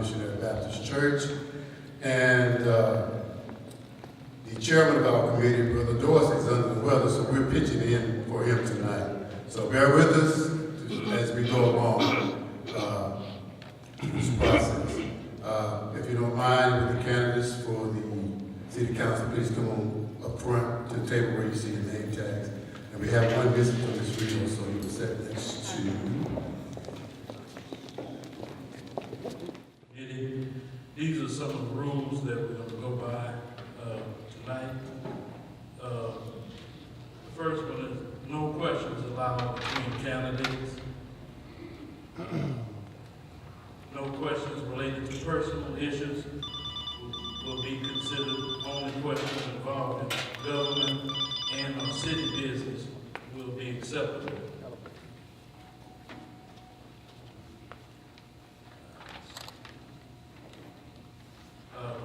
Missionary Baptist Church. And the chairman of our committee, Brother Dorsey, is under the weather, so we're pitching in for him tonight. So bear with us as we go along through this process. If you don't mind, with the candidates for the City Council, please come on up front to the table where you see the name tags. And we have one visitor from this region, so you will sit next to These are some of the rules that we're going to go by tonight. The first one is no questions allowed between candidates. No questions related to personal issues will be considered. Only questions involving government and or city business will be acceptable.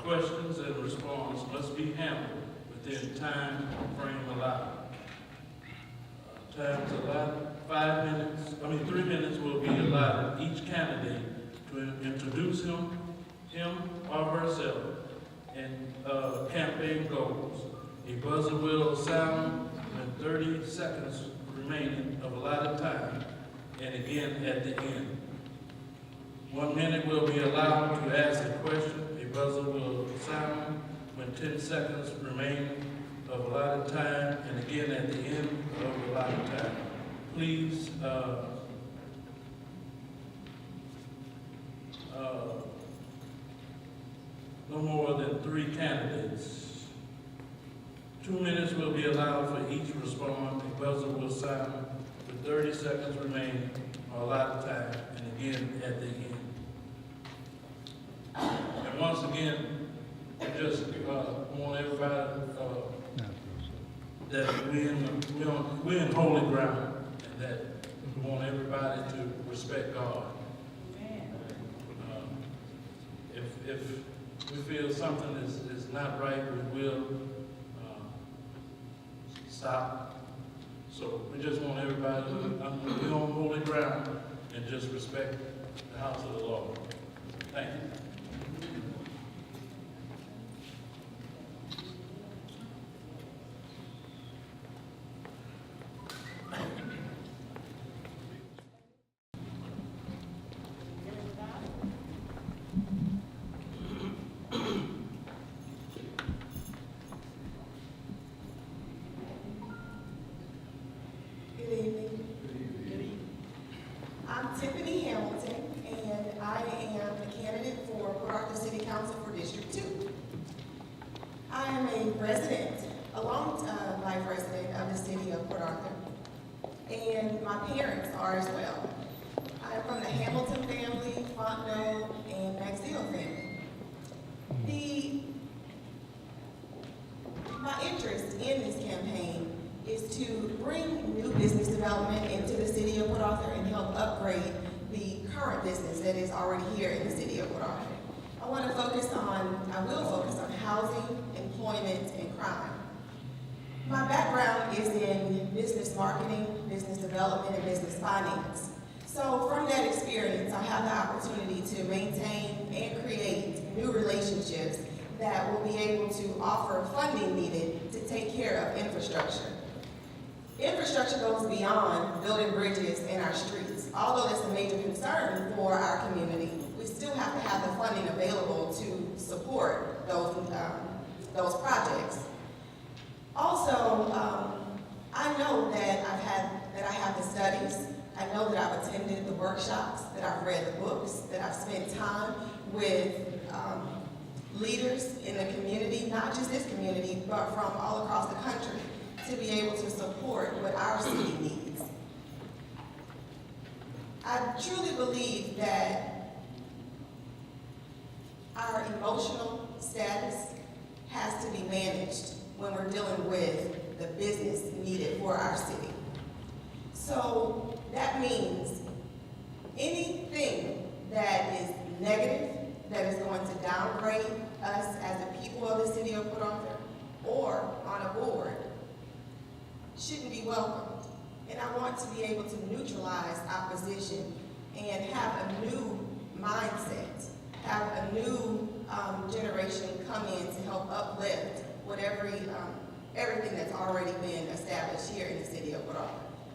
Questions and response must be handled within time frame allowed. Times allotted, 3 minutes will be allotted each candidate to introduce him or herself and campaign goals. A buzzer will sound when 30 seconds remaining of allotted time, and again at the end. 1 minute will be allowed to ask a question. A buzzer will sound when 10 seconds remain of allotted time, and again at the end of allotted time. Please no more than 3 candidates. 2 minutes will be allowed for each response. A buzzer will sound with 30 seconds remaining of allotted time, and again at the end. And once again, I just want everybody that we're in holy ground, and that we want everybody to respect God. If we feel something is not right, we will stop. So we just want everybody to be on holy ground and just respect the house of the Lord. Thank you. My interest in this campaign is to bring new business development into the city of Port Arthur and help upgrade the current business that is already here in the city of Port Arthur. I will focus on housing, employment, and crime. My background is in business marketing, business development, and business finance. So from that experience, I have the opportunity to maintain and create new relationships that will be able to offer funding needed to take care of infrastructure. Infrastructure goes beyond building bridges in our streets. Although that's a major concern for our community, we still have to have the funding available to support those projects. Also, I know that I have the studies. I know that I've attended the workshops, that I've read the books, that I've spent time with leaders in the community, not just this community, but from all across the country, to be able to support what our city needs. I truly believe that our emotional status has to be managed when we're dealing with the business needed for our city. So that means anything that is negative, that is going to downgrade us as the people of the city of Port Arthur or on a board shouldn't be welcomed. And I want to be able to neutralize opposition and have a new mindset have a new generation come in to help uplift everything that's already been established here in the city of Port Arthur.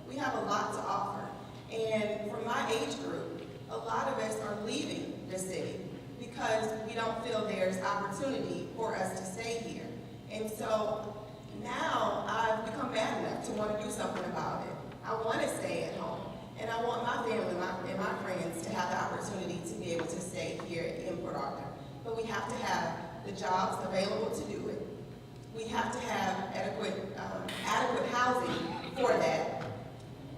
We have a lot to offer. And for my age group, a lot of us are leaving the city because we don't feel there's opportunity for us to stay here. And so now I've become mad enough to want to do something about it. I want to stay at home. And I want my family and my friends to have the opportunity to be able to stay here in Port Arthur. But we have to have the jobs available to do it. We have to have adequate housing for that.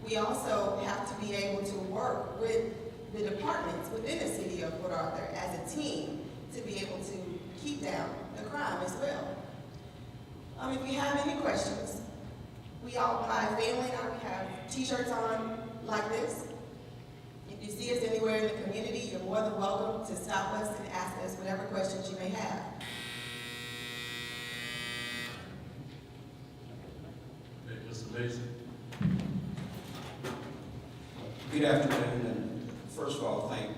We also have to be able to work with the departments within the city of Port Arthur as a team to be able to keep down the crime as well. If you have any questions, my family and I, we have t-shirts on like this. If you see us anywhere in the community, you're more than welcome to stop us and ask us whatever questions you may have. Okay, Mr. Mason. Good afternoon, and first of all, thank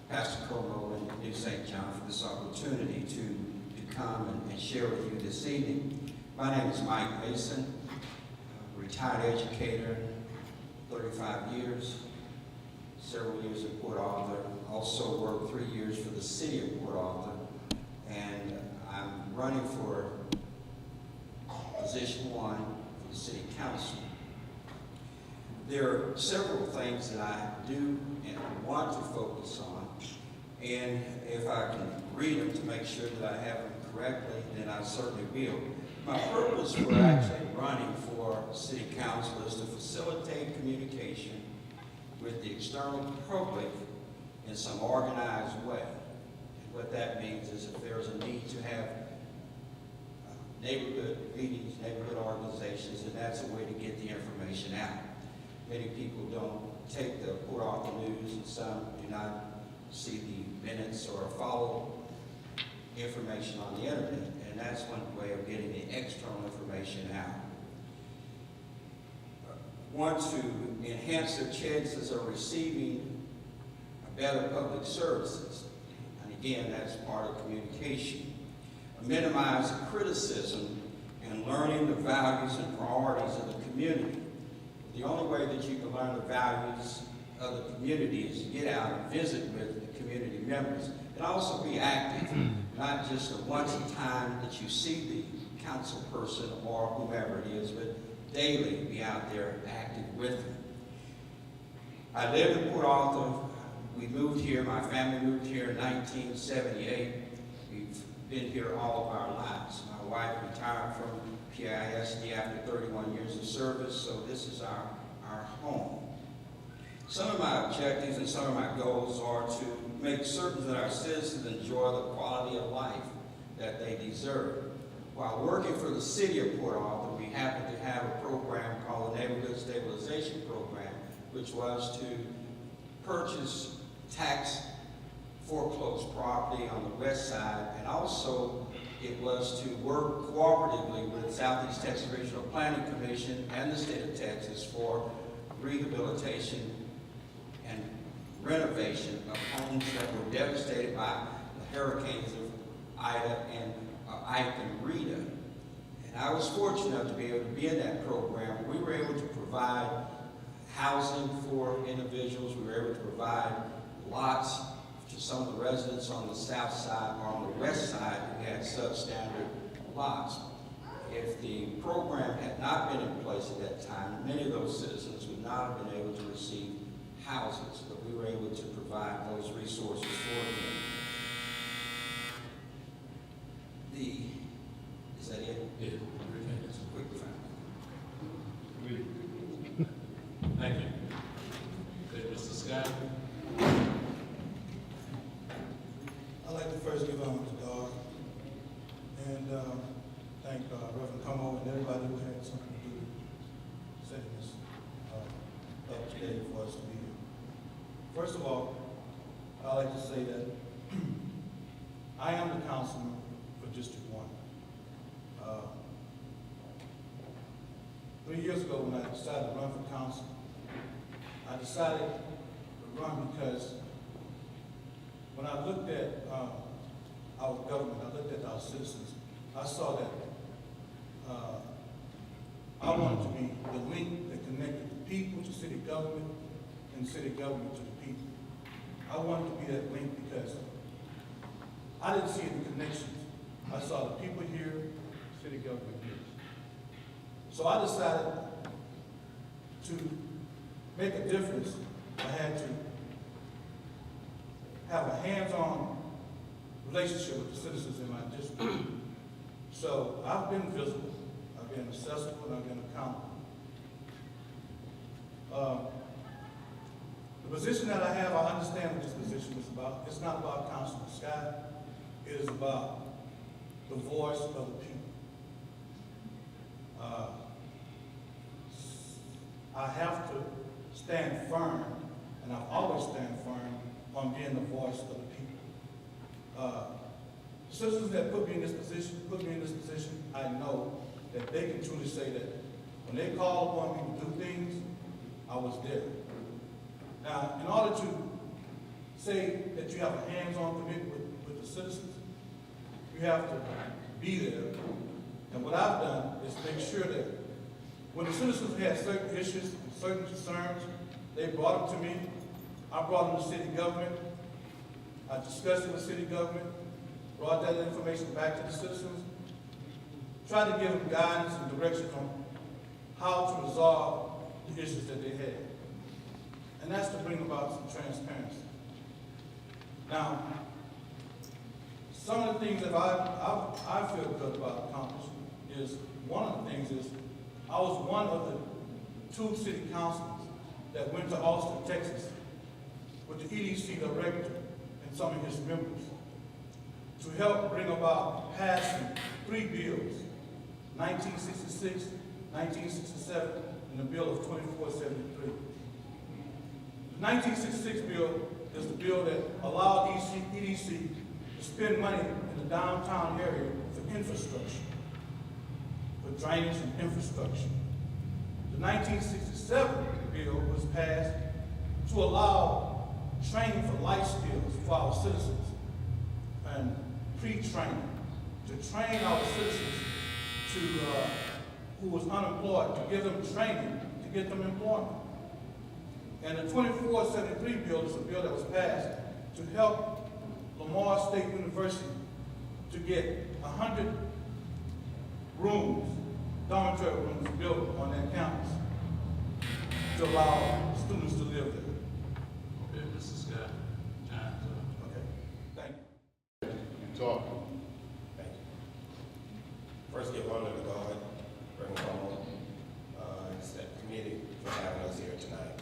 Pastor Como and New St. John for this opportunity to come and share with you this evening. My name is Mike Mason, retired educator, 35 years, several years in Port Arthur. Also worked 3 years for the city of Port Arthur, and I'm running for position 1 for the city council. There are several things that I do and want to focus on, and if I can read them to make sure that I have them correctly, then I certainly will. My purpose for actually running for city council is to facilitate communication with the external public in some organized way. And what that means is if there's a need to have neighborhood meetings, neighborhood organizations, and that's a way to get the information out. Many people don't take the Port Arthur news, and some do not see the minutes or follow information on the internet, and that's one way of getting the external information out. Want to enhance their chances of receiving better public services, and again, that's part of communication. Minimize criticism and learning the values and priorities of the community. The only way that you can learn the values of the community is to get out and visit with the community members and also be active, not just a once a time that you see the council person or whomever it is, but daily be out there active with them. I live in Port Arthur. We moved here, my family moved here in 1978. We've been here all of our lives. My wife retired from PISD after 31 years of service, so this is our home. Some of my objectives and some of my goals are to make certain that our citizens enjoy the quality of life that they deserve. While working for the city of Port Arthur, we happen to have a program called the Neighborhood Stabilization Program, which was to purchase tax foreclosed property on the west side, and also it was to work cooperatively with Southeast Texas Regional Planning Commission and the state of Texas for rehabilitation and renovation of homes that were devastated by the hurricanes of Ida and Ike and Rita. And I was fortunate enough to be able to be in that program. We were able to provide housing for individuals. We were able to provide lots to some of the residents on the south side or on the west side who had substandard lots. If the program had not been in place at that time, many of those citizens would not have been able to receive houses, but we were able to provide those resources for them. Is that it? Yeah. It's a quick time. Thank you. Okay, Mr. Scott. I'd like to first give honor to God and thank Reverend Como and everybody who had something to do with setting this up today for us to be here. First of all, I'd like to say that I am the councilman for District 1. 3 years ago when I decided to run for council, I decided to run because when I looked at our government, I looked at our citizens, I saw that I wanted to be the link that connected the people to city government and city government to the people. I wanted to be that link because I didn't see any connections. I saw the people here, city government here. So I decided to make a difference. I had to have a hands-on relationship with the citizens in my district. So I've been visible, I've been accessible, and I've been accountable. The position that I have, I understand what this position is about. It's not about Councilman Scott. It is about the voice of the people. I have to stand firm, and I've always stand firm on being the voice of the people. Citizens that put me in this position, I know that they can truly say that when they call upon me to do things, I was there. Now, in order to say that you have a hands-on commitment with the citizens, you have to be there. And what I've done is make sure that when the citizens had certain issues and certain concerns, they brought them to me. I brought them to city government. I discussed it with city government, brought that information back to the citizens, tried to give them guidance and direction on how to resolve the issues that they had. And that's to bring about some transparency. Now, some of the things that I feel good about accomplishing is, one of the things is, I was one of the 2 city councilors that went to Austin, Texas, with the EDC director and some of his members to help bring about passing 3 bills, 1966, 1967, and the bill of 2473. The 1966 bill is the bill that allowed EDC to spend money in the downtown area for infrastructure, for drainage and infrastructure. The 1967 bill was passed to allow training for life skills for our citizens and pre-training, to train our citizens who was unemployed, to give them training, to get them employment. And the 2473 bill is a bill that was passed to help Lamar State University to get 100 rooms, dormitory rooms built on that campus to allow students to live there. Okay, Mr. Scott, time's up. Okay, thank you. You talk. Thank you. First, give honor to God, Reverend Como, the committee for having us here tonight,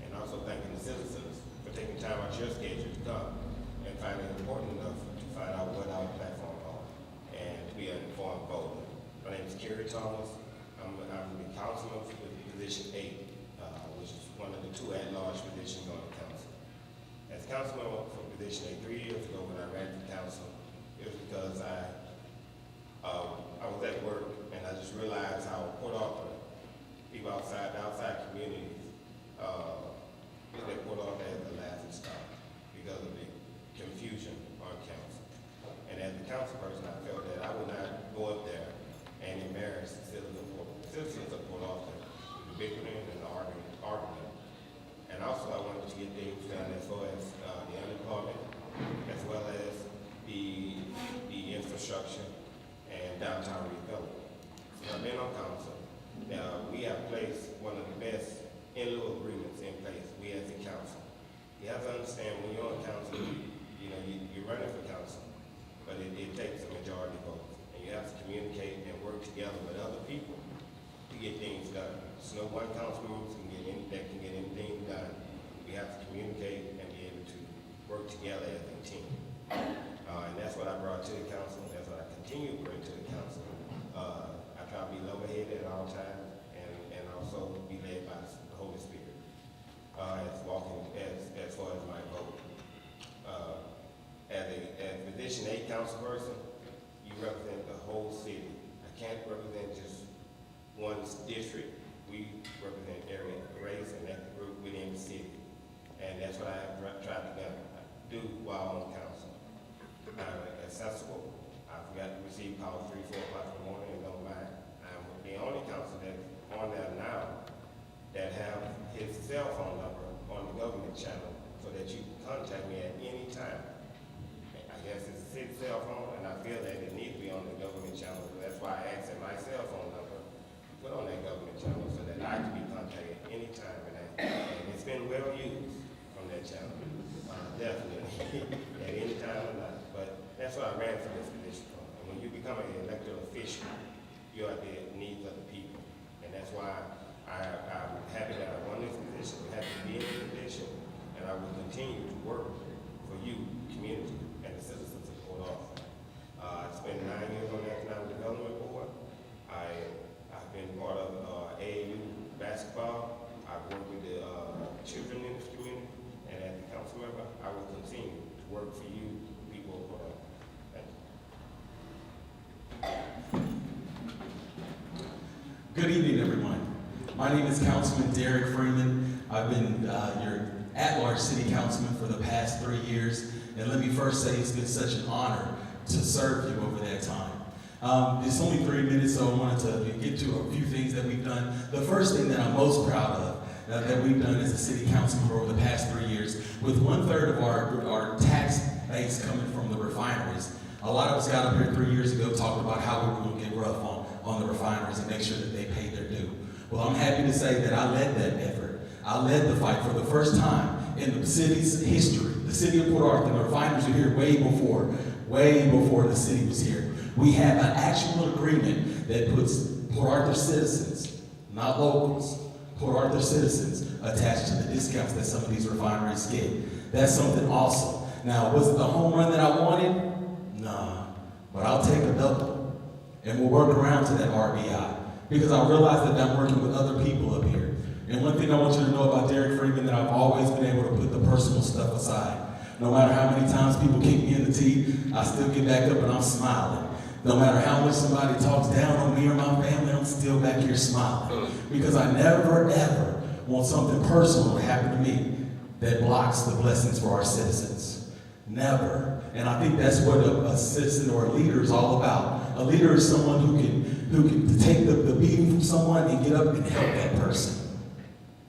and also thanking the citizens for taking time out your schedule to come and finding it important enough to find out what our platform are and to be an informed voter. My name is Kerry Thomas. I'm the councilman for position 8, which is one of the 2 at-large positions on the council. As councilman for position 8 3 years ago when I ran for council, it was because I was at work and I just realized how Port Arthur, people outside communities, they Port Arthur as a laughing stock because of the confusion on council. And as a council person, I felt that I would not go up there and embarrass the citizens of Port Arthur, the bickering and the argument. And also I wanted to get things done as far as the unemployment, as well as the infrastructure and downtown redevelopment. So I've been on council. We have placed one of the best in-lieu agreements in place, we as a council. You have to understand when you're on council, you're running for council, but it takes a majority vote. And you have to communicate and work together with other people to get things done. There's no one council member that can get anything done. We have to communicate and be able to work together as a team. And that's what I brought to the council. That's what I continue to bring to the council. I try to be level-headed at all times and also be led by the Holy Spirit as far as my vote. As position 8 council person, you represent the whole city. I can't represent just one district. We represent every race and ethnic group within the city. And that's what I have tried to do while on council. government channel so that you can contact me at any time. I guess it's a city cell phone, and I feel that it needs to be on the government channel, so that's why I asked that my cell phone number put on that government channel so that I can be contacted anytime, and it's been well used from that channel, definitely, at any time or not. But that's why I ran for this position. And when you become an elected official, you are the needs of the people, and that's why I'm happy that I won this position. I'm happy to be in this position, and I will continue to work for you, community, and the citizens of Port Arthur. I spent 9 years on the Economic Development Board. I've been part of AAU basketball. I've worked with the children in this community, and as a council member, I will continue to work for you, people of Port Arthur. Thank you. Good evening, everyone. My name is Councilman Derek Freeman. I've been your at-large city councilman for the past 3 years. And let me first say it's been such an honor to serve you over that time. It's only 3 minutes, so I wanted to get to a few things that we've done. The first thing that I'm most proud of that we've done as a city councilman for over the past 3 years, with 1/3 of our tax base coming from the refineries. A lot of us got up here 3 years ago, talked about how we were going to get rough on the refineries and make sure that they paid their due. Well, I'm happy to say that I led that effort. I led the fight for the first time in the city's history. The city of Port Arthur, the refineries were here way before the city was here. We have an actual agreement that puts Port Arthur citizens, not locals, Port Arthur citizens attached to the discounts that some of these refineries get. That's something awesome. Now, was it the home run that I wanted? Nah, but I'll take a double. And we'll work around to that RBI. Because I realize that I'm working with other people up here. And one thing I want you to know about Derek Freeman, that I've always been able to put the personal stuff aside. No matter how many times people kick me in the teeth, I still get back up and I'm smiling. No matter how much somebody talks down on me or my family, I'm still back here smiling. Because I never, ever want something personal to happen to me that blocks the blessings for our citizens. Never. And I think that's what a citizen or a leader is all about. A leader is someone who can take the beating from someone and get up and help that person.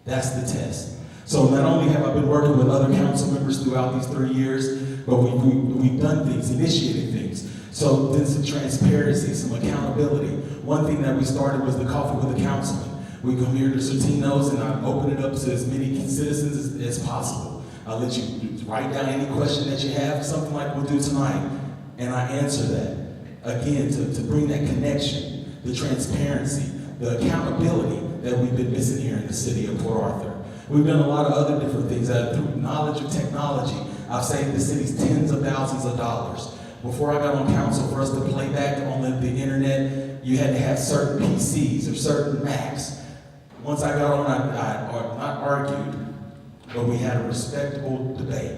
That's the test. So not only have I been working with other council members throughout these 3 years, but we've done things, initiated things. So then some transparency, some accountability. One thing that we started was the Coffee with the Councilman. We come here to Sortino's and I open it up to as many citizens as possible. I'll let you write down any question that you have, something like we'll do tonight, and I answer that. Again, to bring that connection, the transparency, the accountability that we've been missing here in the city of Port Arthur. We've done a lot of other different things. Through knowledge of technology, I've saved the city's tens of thousands of dollars. Before I got on council, for us to play back on the internet, you had to have certain PCs or certain Macs. Once I got on, I not argued, but we had a respectable debate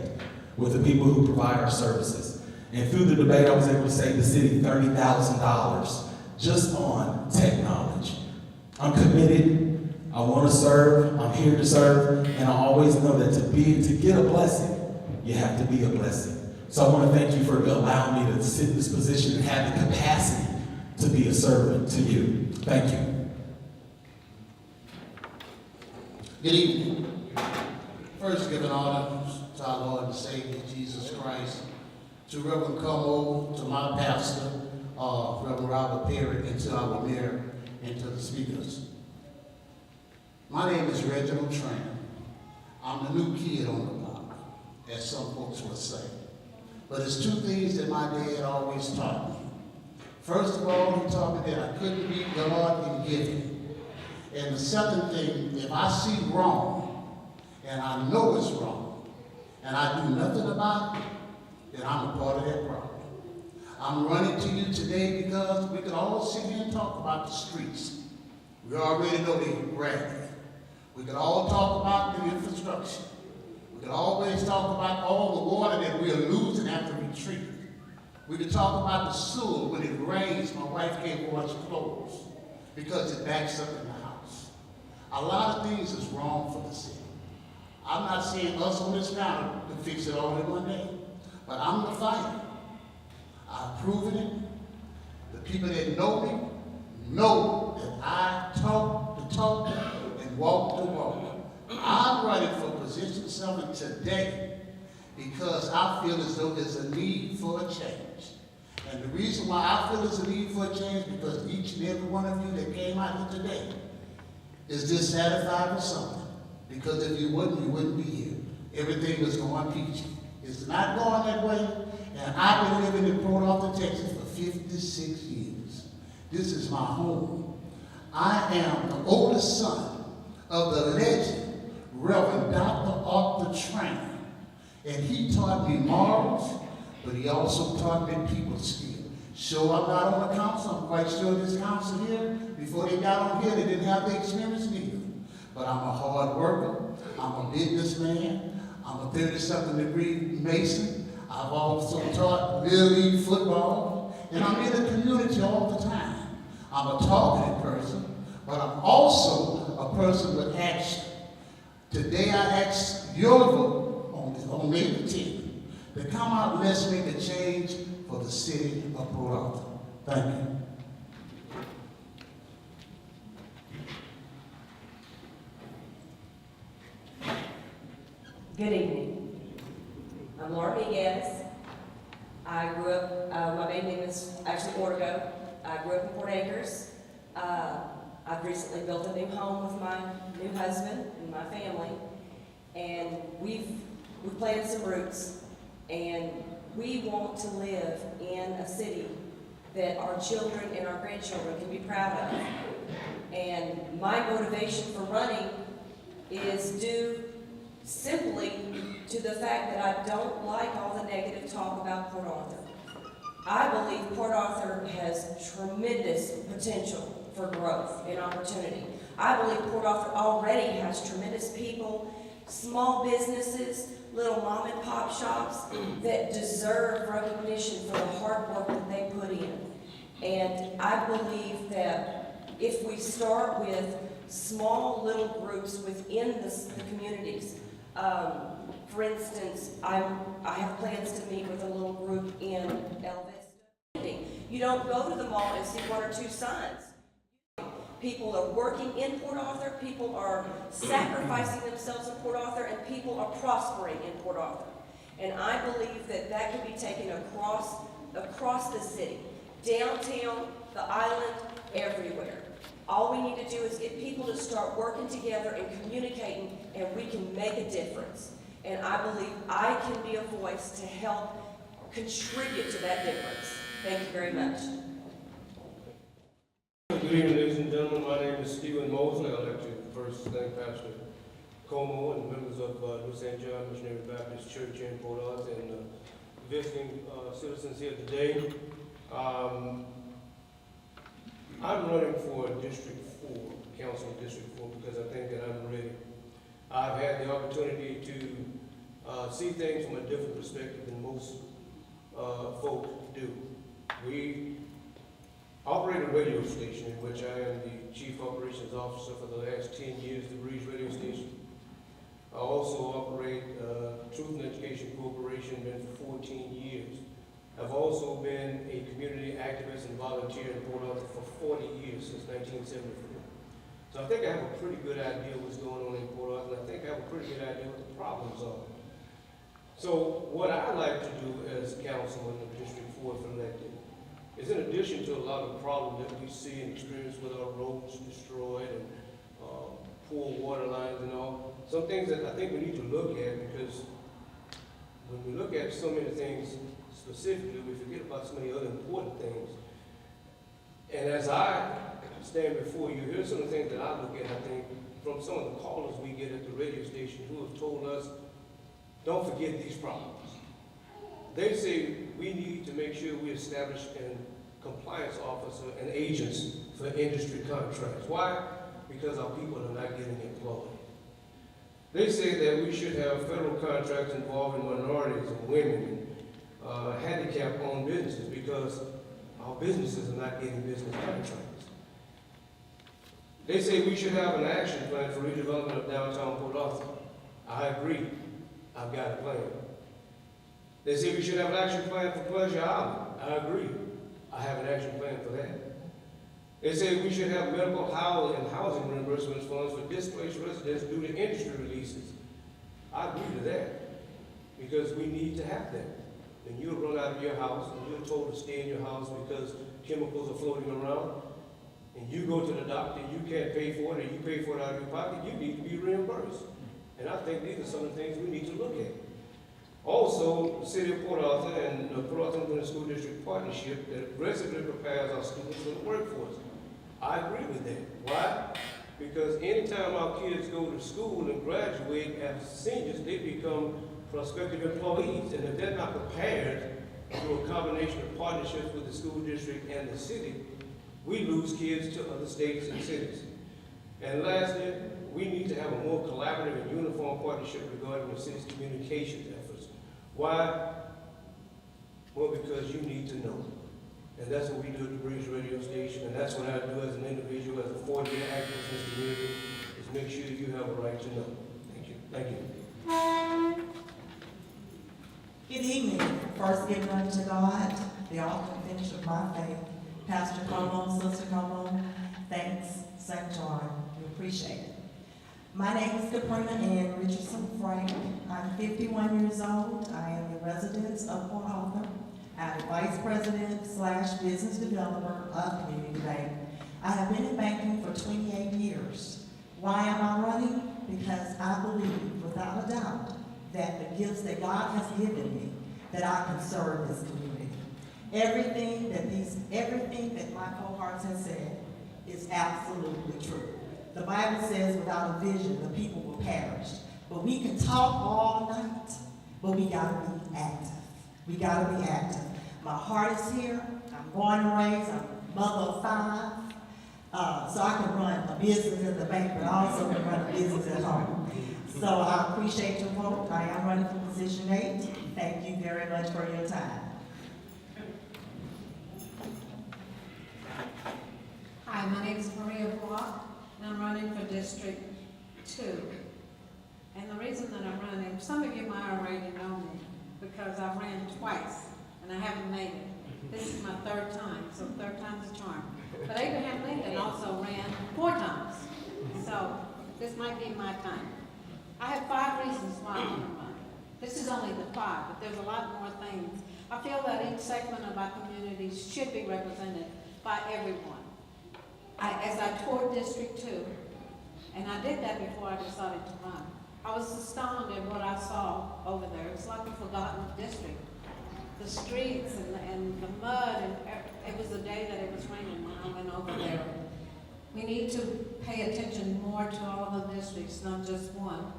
with the people who provide our services. And through the debate, I was able to save the city $30,000 just on tech knowledge. I'm committed. I want to serve. I'm here to serve. And I always know that to get a blessing, you have to be a blessing. So I want to thank you for allowing me to sit in this position and have the capacity to be a servant to you. Thank you. Good evening. First, giving honor to our Lord and Savior, Jesus Christ, to Reverend Como, to my pastor, Reverend Robert Perry, and to our mayor, and to the speakers. My name is Reginald Tran. I'm the new kid on the block, as some folks would say. But it's two things that my dad always taught me. First of all, he taught me that I couldn't beat God in giving. And the second thing, if I see wrong, and I know it's wrong, and I do nothing about it, then I'm a part of that problem. I'm running to you today because we could all sit here and talk about the streets. We already know they're ragged. We could all talk about the infrastructure. We could always talk about all the water that we are losing after we treat it. We could talk about the sewer. When it rains, my wife can't wash clothes because it backs up in the house. A lot of things is wrong for the city. I'm not saying us on this panel to fix it all in one day, but I'm the fighter. I've proven it. The people that know me know that I talk the talk and walk the walk. I'm I'm running for position 7 today because I feel as though there's a need for a change. And the reason why I feel there's a need for a change because each and every one of you that came out here today is dissatisfied with something. Because if you wouldn't be here. Everything was going peachy. It's not going that way. And I've been living in Port Arthur, Texas for 56 years. This is my home. I am the oldest son of the legend, Reverend Dr. Arthur Train. And he taught me morals, but he also taught me people skills. Sure, I'm not on the council. I'm quite sure this council here, before they got on here, they didn't have the experience neither. But I'm a hard worker. I'm a businessman. I'm a 30-something degree Mason. I've also taught Little League football. And I'm in the community all the time. I'm a talkative person, but I'm also a person with action. Today I ask your vote on May the 10th to come out and let's make a change for the city of Port Arthur. Thank you. Good evening. I'm Laura Miguez. I grew up, my maiden name is actually Ortego. I grew up in Port Acres. I've recently built a new home with my new husband and my family. And we've planted some roots. And we want to live in a city that our children and our grandchildren can be proud of. And my motivation for running is due simply to the fact that I don't like all the negative talk about Port Arthur. I believe Port Arthur has tremendous potential for growth and opportunity. I believe Port Arthur already has tremendous people, small businesses, little mom and pop shops that deserve recognition for the hard work that they put in. And I believe that if we start with small little groups within the communities, for instance, I have plans to meet with a little group in El Vista. You don't go to the mall and see 1 or 2 signs. People are working in Port Arthur, people are sacrificing themselves in Port Arthur, and people are prospering in Port Arthur. And I believe that that can be taken across the city, downtown, the island, everywhere. All we need to do is get people to start working together and communicating, and we can make a difference. And I believe I can be a voice to help contribute to that difference. Thank you very much. Good evening, ladies and gentlemen. My name is Stephen Mosley. I'd like to first thank Pastor Como and members of New St. John Missionary Baptist Church here in Port Arthur and visiting citizens here today. I'm running for District 4, Council District 4, because I think that I'm ready. I've had the opportunity to see things from a different perspective than most folks do. We operate a radio station in which I am the Chief Operations Officer for the last 10 years, the Breeze Radio Station. I also operate Truth and Education Corporation, been for 14 years. I've also been a community activist and volunteer in Port Arthur for 40 years, since 1974. So I think I have a pretty good idea what's going on in Port Arthur, and I think I have a pretty good idea what the problems are. So what I like to do as councilman of District 4 if elected is, in addition to a lot of problems that we see and experience with our roads destroyed and poor water lines and all, some things that I think we need to look at, because when we look at so many things specifically, we forget about so many other important things. And as I stand before you, here's some of the things that I look at, I think, from some of the callers we get at the radio station who have told us, don't forget these problems. They say we need to make sure we establish a compliance officer and agents for industry contracts. Why? Because our people are not getting employed. They say that we should have federal contracts involving minorities and women and handicap-owned businesses, because our businesses are not getting business contracts. They say we should have an action plan for redevelopment of downtown Port Arthur. I agree. I've got a plan. They say we should have an action plan for Pleasure Island. I agree. I have an action plan for that. They say we should have medical, housing, and housing reimbursements funds for displaced residents due to industry release increases. I agree to that, because we need to have that. When you run out of your house and you're told to stay in your house because chemicals are floating around, and you go to the doctor and you can't pay for it, and you pay for it out of your pocket, you need to be reimbursed. And I think these are some of the things we need to look at. Also, the City of Port Arthur and the Port Arthur Independent School District Partnership that aggressively prepares our students for the workforce. I agree with that. Why? Because anytime our kids go to school and graduate as seniors, they become prospective employees. And if they're not prepared through a combination of partnerships with the school district and the city, we lose kids to other states and cities. And lastly, we need to have a more collaborative and uniform partnership regarding the city's communications efforts. Why? Well, because you need to know. And that's what we do at the Breeze Radio Station, and that's what I do as an individual, as a 40-year activist in this community, is make sure you have a right to know. Thank you. Thank you. Good evening. First, give unto God, the author and finisher of my faith. Pastor Como, Sister Como, thanks, Sanctuary. We appreciate it. My name is Caprina Ann Richardson Frank. I'm 51 years old. I am a resident of Port Arthur. I'm a vice president / business developer of Community Bank. I have been in banking for 28 years. Why am I running? Because I believe, without a doubt, that the gifts that God has given me, that I can serve this community. Everything that my cohorts have said is absolutely true. The Bible says without a vision, the people will perish. But we can talk all night, but we gotta be active. We gotta be active. My heart is here. I'm born and raised. I'm a mother of 5. So I can run a business at the bank, but I also can run a business at home. So I appreciate your vote. I am running for position 8. Thank you very much for your time. Hi, my name is Maria Block, and I'm running for District 2. And the reason that I'm running, some of you might already know me, because I ran twice, and I haven't made it. This is my 3rd time, so 3rd time's a charm. But Abraham Lincoln also ran 4 times, so this might be my time. I have 5 reasons why I want to run. This is only the 5, but there's a lot more things. I feel that each segment of our community should be represented by everyone. As I toured District 2, and I did that before I decided to run, I was astounded at what I saw over there. It's like a forgotten district. The streets and the mud, and it was the day that it was raining when I went over there. We need to pay attention more to all the districts, not just one.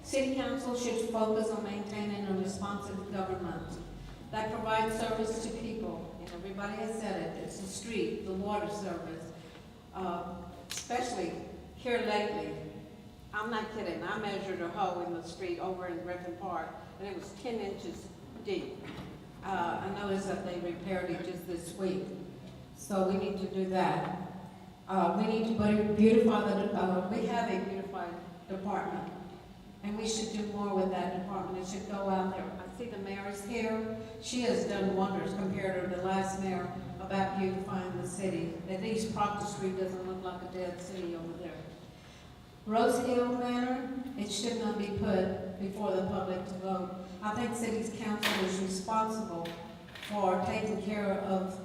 City Council should focus on maintaining a responsive government that provides service to people. And everybody has said it, it's the street, the water service, especially here lately. I'm not kidding, I measured a hole in the street over in Griffin Park, and it was 10 inches deep. I noticed that they repaired it just this week. So we need to do that. We need to beautify we have a beautified department, and we should do more with that department. It should go out there. I see the mayor is here. She has done wonders compared to the last mayor about beautifying the city. At least Proctor Street doesn't look like a dead city over there. Rose Hill Manor, it should not be put before the public to vote. I think City's Council is responsible for taking care of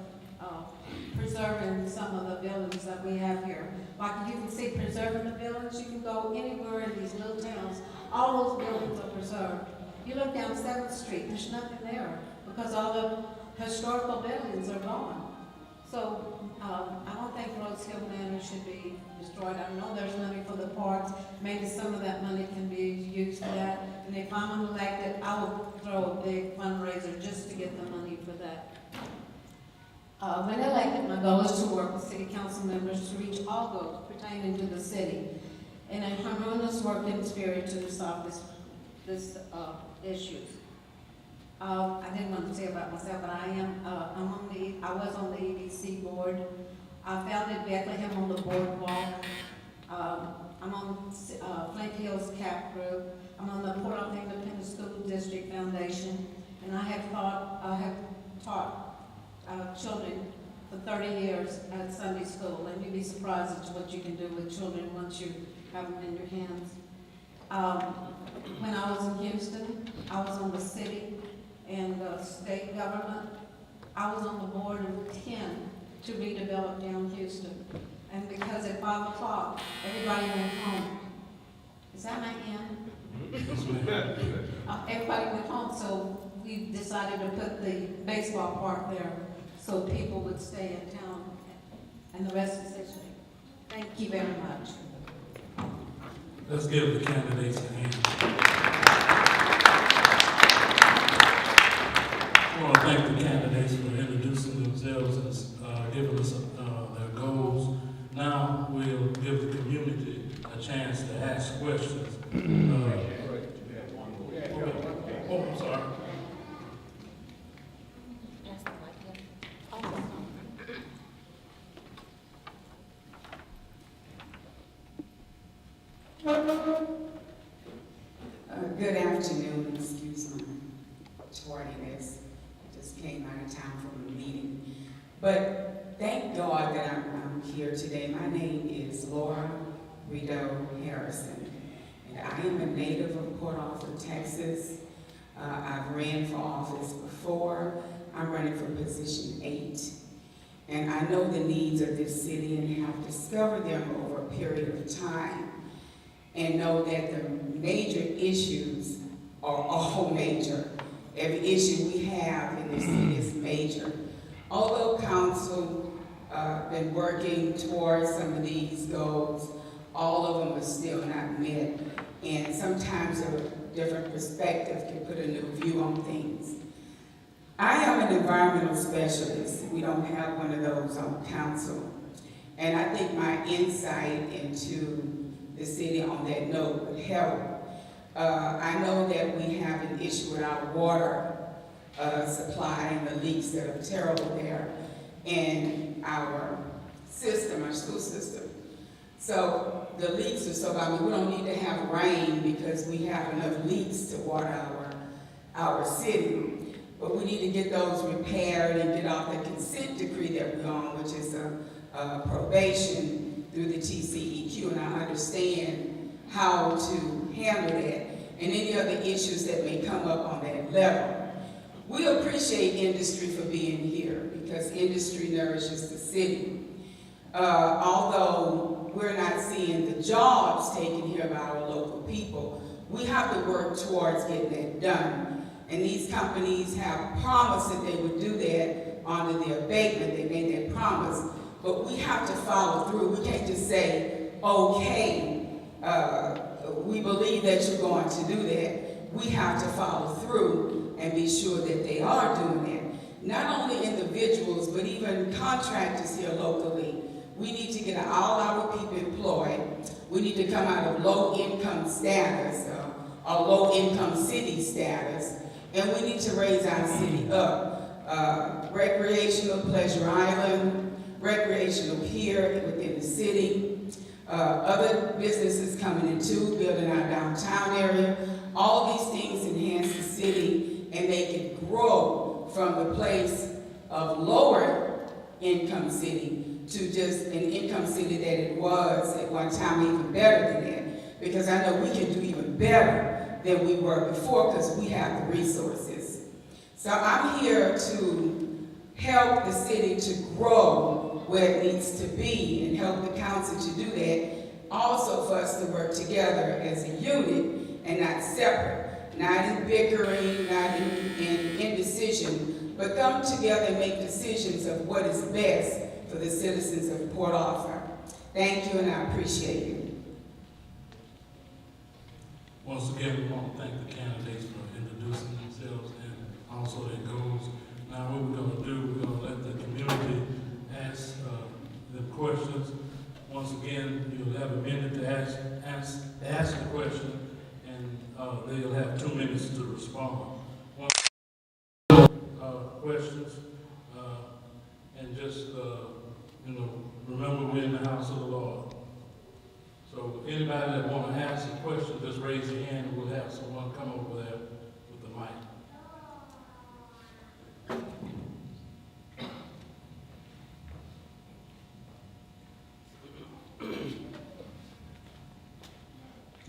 preserving some of the buildings that we have here. Like you can see preserving the buildings, you can go anywhere in these little towns, all those buildings are preserved. You look down 7th Street, there's nothing there because all the historical buildings are gone. So I don't think Rose Hill Manor should be destroyed. I know there's money for the parks. Maybe some of that money can be used for that. And if I'm elected, I will throw a big fundraiser just to get the money for that. When elected, my goal is to work with city council members to reach all goals pertaining to the city in a harmonious working spirit to resolve this issues. I didn't want to say about myself, but I was on the EDC board. I founded Bethlehem on the boardwalk. I'm on Flint Hills CAP group. I'm on the Port Arthur Independent School District Foundation, and I have taught children for 30 years at Sunday school, and you'd be surprised at what you can do with children once you have them in your hands. When I was in Houston, I was on the city and the state government. I was on the board of 10 to redevelop down Houston. And because at 5 o'clock, everybody went home. Is that my end? Everybody went home, so we decided to put the baseball park there so people would stay in town. And the rest is history. Thank you very much. Let's give the candidates a hand. I want to thank the candidates for introducing themselves and giving us their goals. Now we'll give the community a chance to ask questions. Oh, I'm sorry. Good afternoon, excuse my tardiness. Just came out of town from a meeting. But thank God that I'm here today. My name is Laura Rideau Harrison, and I am a native of Port Arthur, Texas. I've ran for office before. I'm running for position 8. And I know the needs of this city and have discovered them over a period of time, and know that the major issues are all major. Every issue we have in this city is major. Although council been working towards some of these goals, all of them are still not met. And sometimes a different perspective can put a new view on things. I am an environmental specialist. We don't have one of those on council. And I think my insight into the city on that note would help. I know that we have an issue with our water supply and the leaks that are terrible there, and our system, our school system. So the leaks are so bad. We don't need to have rain because we have enough leaks to water our city. But we need to get those repaired and get off the consent decree that we're on, which is a probation through the TCEQ, and I understand how to handle that and any other issues that may come up on that level. We appreciate industry for being here because industry nourishes the city. Although we're not seeing the jobs taken here by our local people, we have to work towards getting that done. And these companies have promised that they would do that under the abatement. They made that promise. But we have to follow through. We can't just say, okay, we believe that you're going to do that. We have to follow through and be sure that they are doing that. Not only individuals, but even contractors here locally. We need to get all our people employed. We need to come out of low-income status or low-income city status, and we need to raise our city up. Recreational Pleasure Island, recreational pier within the city, other businesses coming in too, building our downtown area. All these things enhance the city and make it grow from the place of lower income city to just an income city that it was at one time, even better than that. Because I know we can do even better than we were before because we have the resources. So I'm here to help the city to grow where it needs to be and help the council to do that. Also for us to work together as a unit and not separate, not in bickering, not in indecision, but come together and make decisions of what is best for the citizens of Port Arthur. Thank you, and I appreciate it. Once again, we want to thank the candidates for introducing themselves and also their goals. Now what we're going to do, we're going to let the community ask the questions. Once again, you'll have a minute to ask the question, and they'll have 2 minutes to respond. Questions, and just, remember we're in the house of the Lord. So anybody that want to ask a question, just raise your hand and we'll have someone come over there with the mic.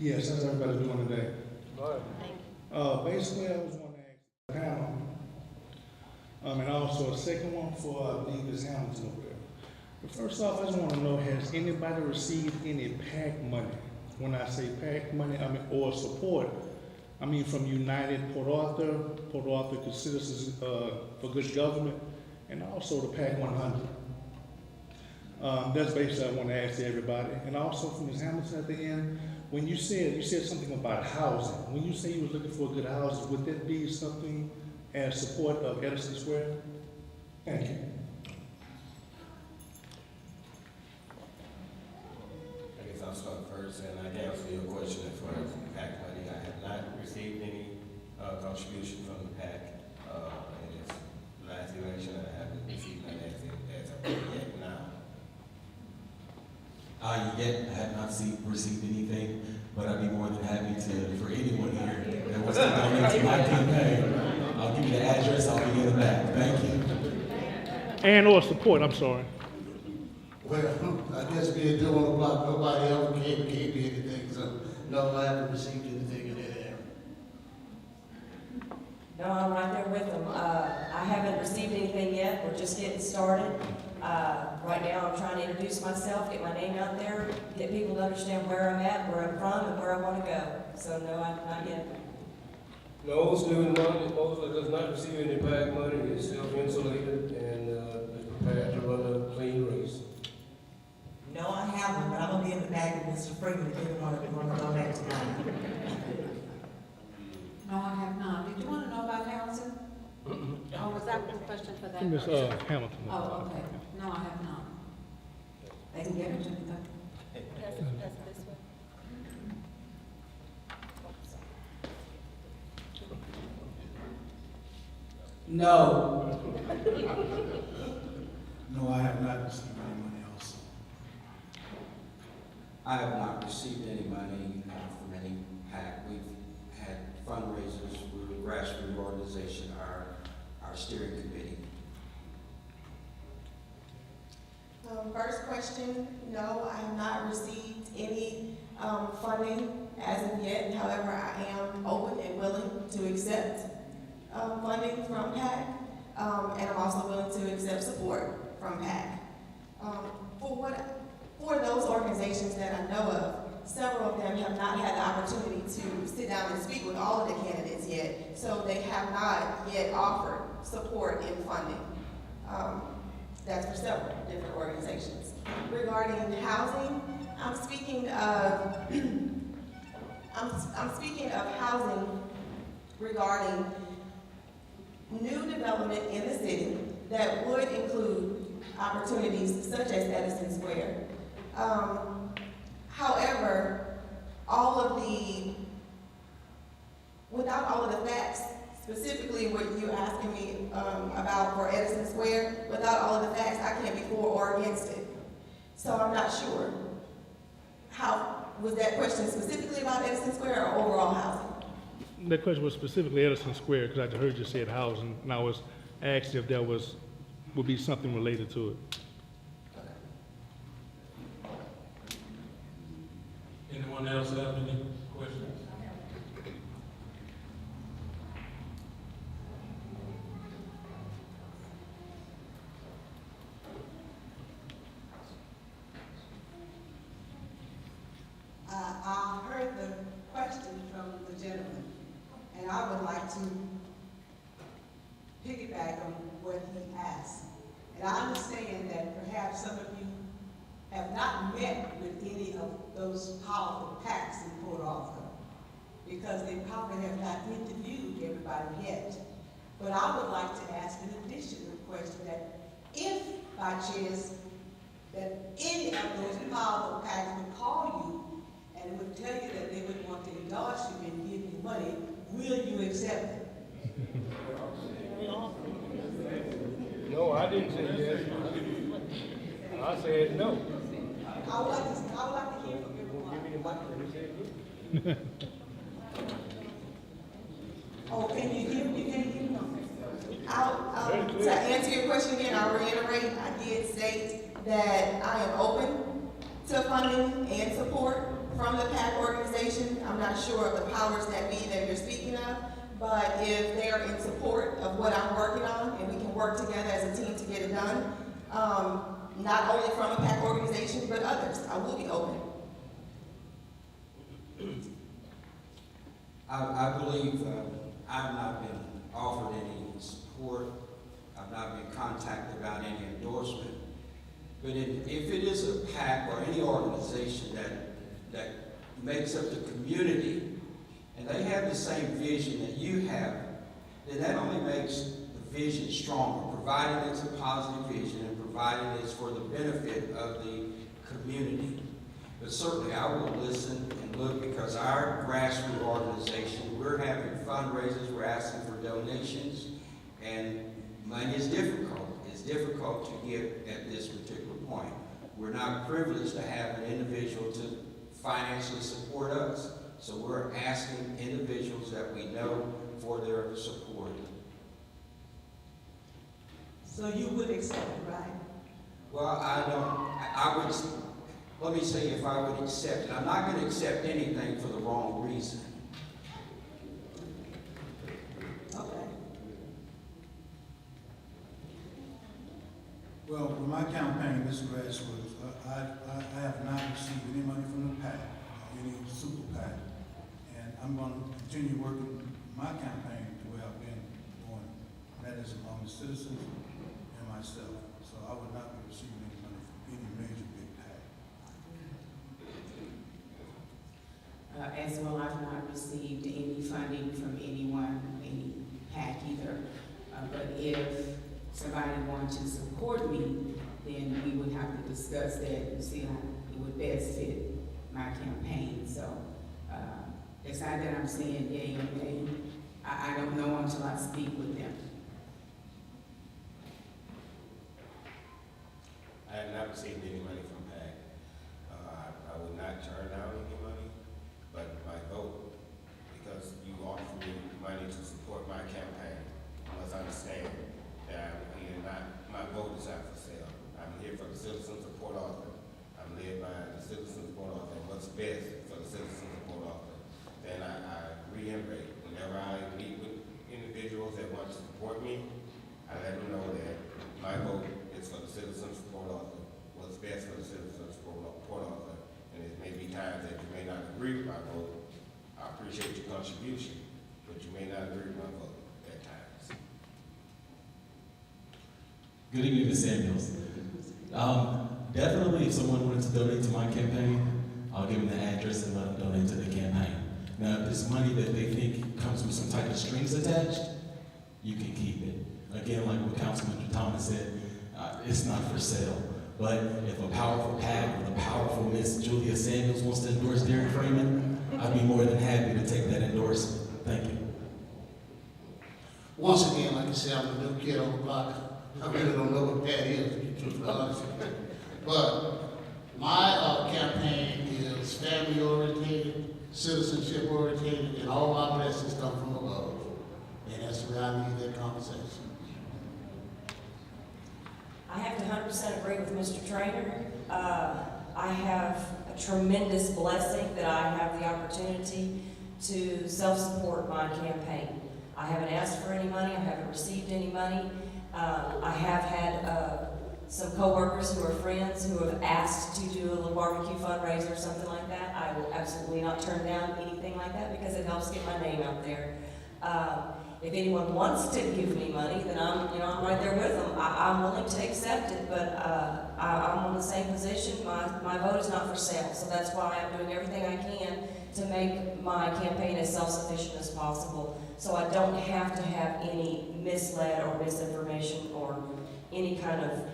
Yes, how's everybody doing today? Basically, I was wanting to ask the panel, and also a second one for, I believe, Ms. Hamilton over there. But first off, I just want to know, has anybody received any PAC money? When I say PAC money, I mean, or support, I mean from United Port Arthur Citizens for Good Government, and also the PAC 100. That's basically I want to ask everybody. And also from Ms. Hamilton at the end, when you said something about housing, when you say you was looking for good housing, would that be something as support of Edison Square? Thank you. I guess I'll start first, and I can answer your question as far as the PAC money. I have not received any contribution from the PAC in this last election, and I haven't received none as of yet now. Yet I have not received anything, but I'd be more than happy to, for anyone here that wants to donate to my campaign, I'll give you the address, I'll be in the back. Thank you. And or support, I'm sorry. Well, I guess being doing on the block, nobody ever gave me anything, so no, I haven't received anything in that area. No, I'm right there with them. I haven't received anything yet. We're just getting started. Right now, I'm trying to introduce myself, get my name out there, get people to understand where I'm at, where I'm from, and where I want to go. So no, I'm not yet. No, student that does not receive any PAC money is self-insulated and is prepared to run a clean race. No, I haven't, but I'm gonna be in the back with Mr. Freeman if you want to donate tonight. No, I have not. Did you want to know about housing? Oh, was that one question for that Ms. person? Hamilton. Oh, okay. No, I have not. They can give it to me though. No. No, I have not received any money also. I have not received any money from any PAC. We've had fundraisers, we're a grassroots organization, our steering committee. First question, no, I have not received any funding as of yet. However, I am open and willing to accept funding from PAC, and I'm also willing to accept support from PAC. For those organizations that I know of, several of them have not had the opportunity to sit down and speak with all of the candidates yet, so they have not yet offered support in funding. That's for several different organizations. Regarding housing, I'm speaking of housing regarding new development in the city that would include opportunities such as Edison Square. However, without all of the facts, specifically what you're asking me about for Edison Square, without all of the facts, I can't be for or against it. So I'm not sure. Was that question specifically about Edison Square or overall housing? That question was specifically Edison Square, because I heard you said housing, and I was asked if there would be something related to it. Anyone else have any questions? I heard the question from the gentleman, and I would like to piggyback on what he asked. And I understand that perhaps some of you have not met with any of those powerful PACs in Port Arthur, because they probably have not interviewed everybody yet. But I would like to ask an additional question, that if by chance that any of those powerful PACs would call you and would tell you that they would want to endorse you and give you money, will you accept it? No, I didn't say yes. I said no. I would like to hear from everyone. Give me the mic. Oh, can you hear me? You can't hear me? To answer your question again, I'll reiterate, I did state that I am open to funding and support from the PAC organization. I'm not sure of the powers that be that you're speaking of, but if they are in support of what I'm working on, and we can work together as a team to get it done, not only from a PAC organization, but others, I will be open. I believe I've not been offered any support. I've not been contacted about any endorsement. But if it is a PAC or any organization that makes up the community, and they have the same vision that you have, then that only makes the vision stronger, provided it's a positive vision and provided it's for the benefit of the community. But certainly I will listen and look, because our grassroots organization, we're having fundraisers, we're asking for donations, and money is difficult. It's difficult to get at this particular point. We're not privileged to have an individual to financially support us. So we're asking individuals that we know for their support. So you would accept it, right? Well, I would, let me say if I would accept it. I'm not going to accept anything for the wrong reason. Okay. Well, with my campaign, Mr. Grassroots, I have not received any money from the PAC, any super PAC, and I'm going to continue working my campaign the way I've been going. That is among the citizens and myself. So I would not be receiving any money from any major big PAC. As well, I've not received any funding from anyone, any PAC either. But if somebody wanted to support me, then we would have to discuss that and see how it would best fit my campaign. So it's not that I'm saying yay or nay. I don't know until I speak with them. I have not received any money from PAC. I would not turn down any money, but my vote, because you offer me money to support my campaign, you must understand that my vote is not for sale. I'm here for the Citizens of Port Arthur. I'm led by the citizens of Port Arthur, and what's best for the citizens of Port Arthur. Then I reiterate, whenever I meet with individuals that want to support me, I let them know that my vote is for the citizens of Port Arthur. What's best for the citizens of Port Arthur. And it may be times that you may not agree with my vote. I appreciate your contribution, but you may not agree with my vote at times. Good evening, Ms. Samuels. Definitely, if someone wanted to donate to my campaign, I'll give them the address and let them donate to the campaign. Now, if it's money that they think comes with some type of strings attached, you can keep it. Again, like what Councilman Thomas said, it's not for sale. But if a powerful PAC or a powerful Miss Julia Samuels wants to endorse Derek Freeman, I'd be more than happy to take that endorsement. Thank you. Once again, like I said, I'm the new kid on the block. I really don't know what that is, to be truthfully honest. But my campaign is family oriented, citizenship oriented, and all my blessings come from above. And that's where I need that conversation. I have to 100% agree with Mr. Trainer. I have a tremendous blessing that I have the opportunity to self-support my campaign. I haven't asked for any money. I haven't received any money. I have had some coworkers who are friends who have asked to do a little barbecue fundraiser or something like that. I will absolutely not turn down anything like that because it helps get my name out there. If anyone wants to give me money, then I'm right there with them. I'm willing to accept it, but I'm in the same position. My vote is not for sale, so that's why I'm doing everything I can to make my campaign as self-sufficient as possible, so I don't have to have any misled or misinformation or any kind of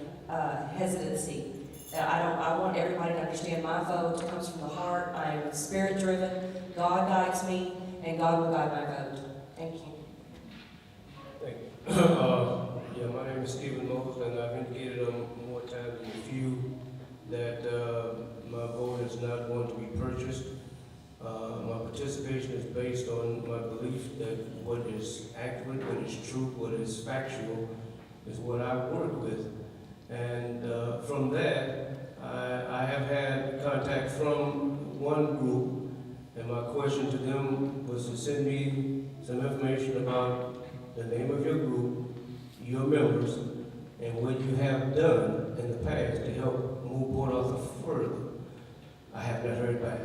hesitancy. I want everybody to understand my vote comes from the heart. I am spirit-driven. God guides me, and God will guide my vote. Thank you. Thank you. Yeah, my name is Stephen Moses, and I've indicated more times than a few that my vote is not going to be purchased. My participation is based on my belief that what is accurate, what is true, what is factual is what I work with. And from that, I have had contact from one group, and my question to them was to send me some information about the name of your group, your members, and what you have done in the past to help move Port Arthur further. I have not heard back.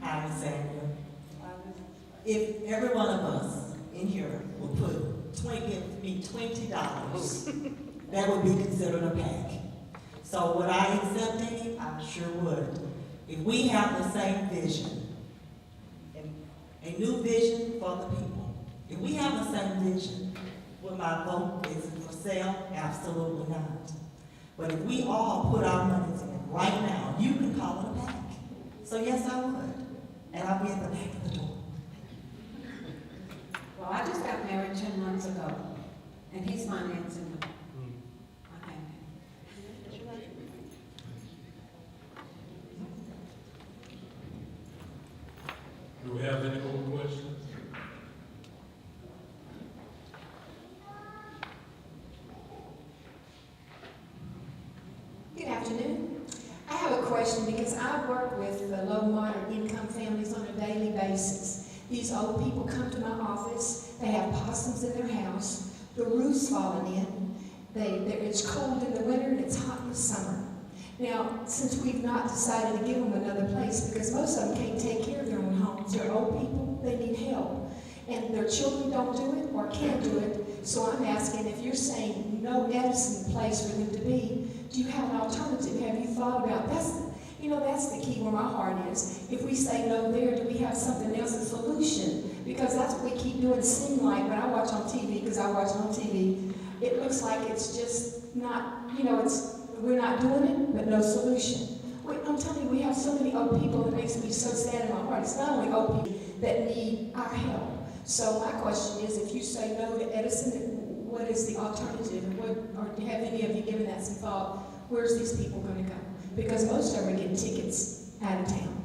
Alexander, if every one of us in here will put give me $20, that would be considered a pack. So would I accept any? I sure would. If we have the same vision, a new vision for the people, if we have the same vision, would my vote is for sale? Absolutely not. But if we all put our money in right now, you can call it a pack. So yes, I would. And I'll be at the back of the door. Well, I just got married 10 months ago, and he's financing my campaign. Do we have any more questions? Good afternoon. I have a question because I work with the low moderate income families on a daily basis. These old people come to my office, they have possums in their house, the roof's fallen in, it's cold in the winter and it's hot in the summer. Now, since we've not decided to give them another place, because most of them can't take care of their own homes, they're old people, they need help. And their children don't do it or can't do it, so I'm asking if you're saying no Edison place for them to be, do you have an alternative? Have you thought about that's the key where my heart is. If we say no there, do we have something else, a solution? Because that's what we keep doing. It seems like when I watch on TV, because I watch on TV, it looks like it's just not, we're not doing it, but no solution. I'm telling you, we have so many old people that makes me so sad in my heart. It's not only old people that need our help. So my question is, if you say no to Edison, what is the alternative? Or have any of you given that some thought? Where's these people going to go? Because most of them are getting tickets out of town.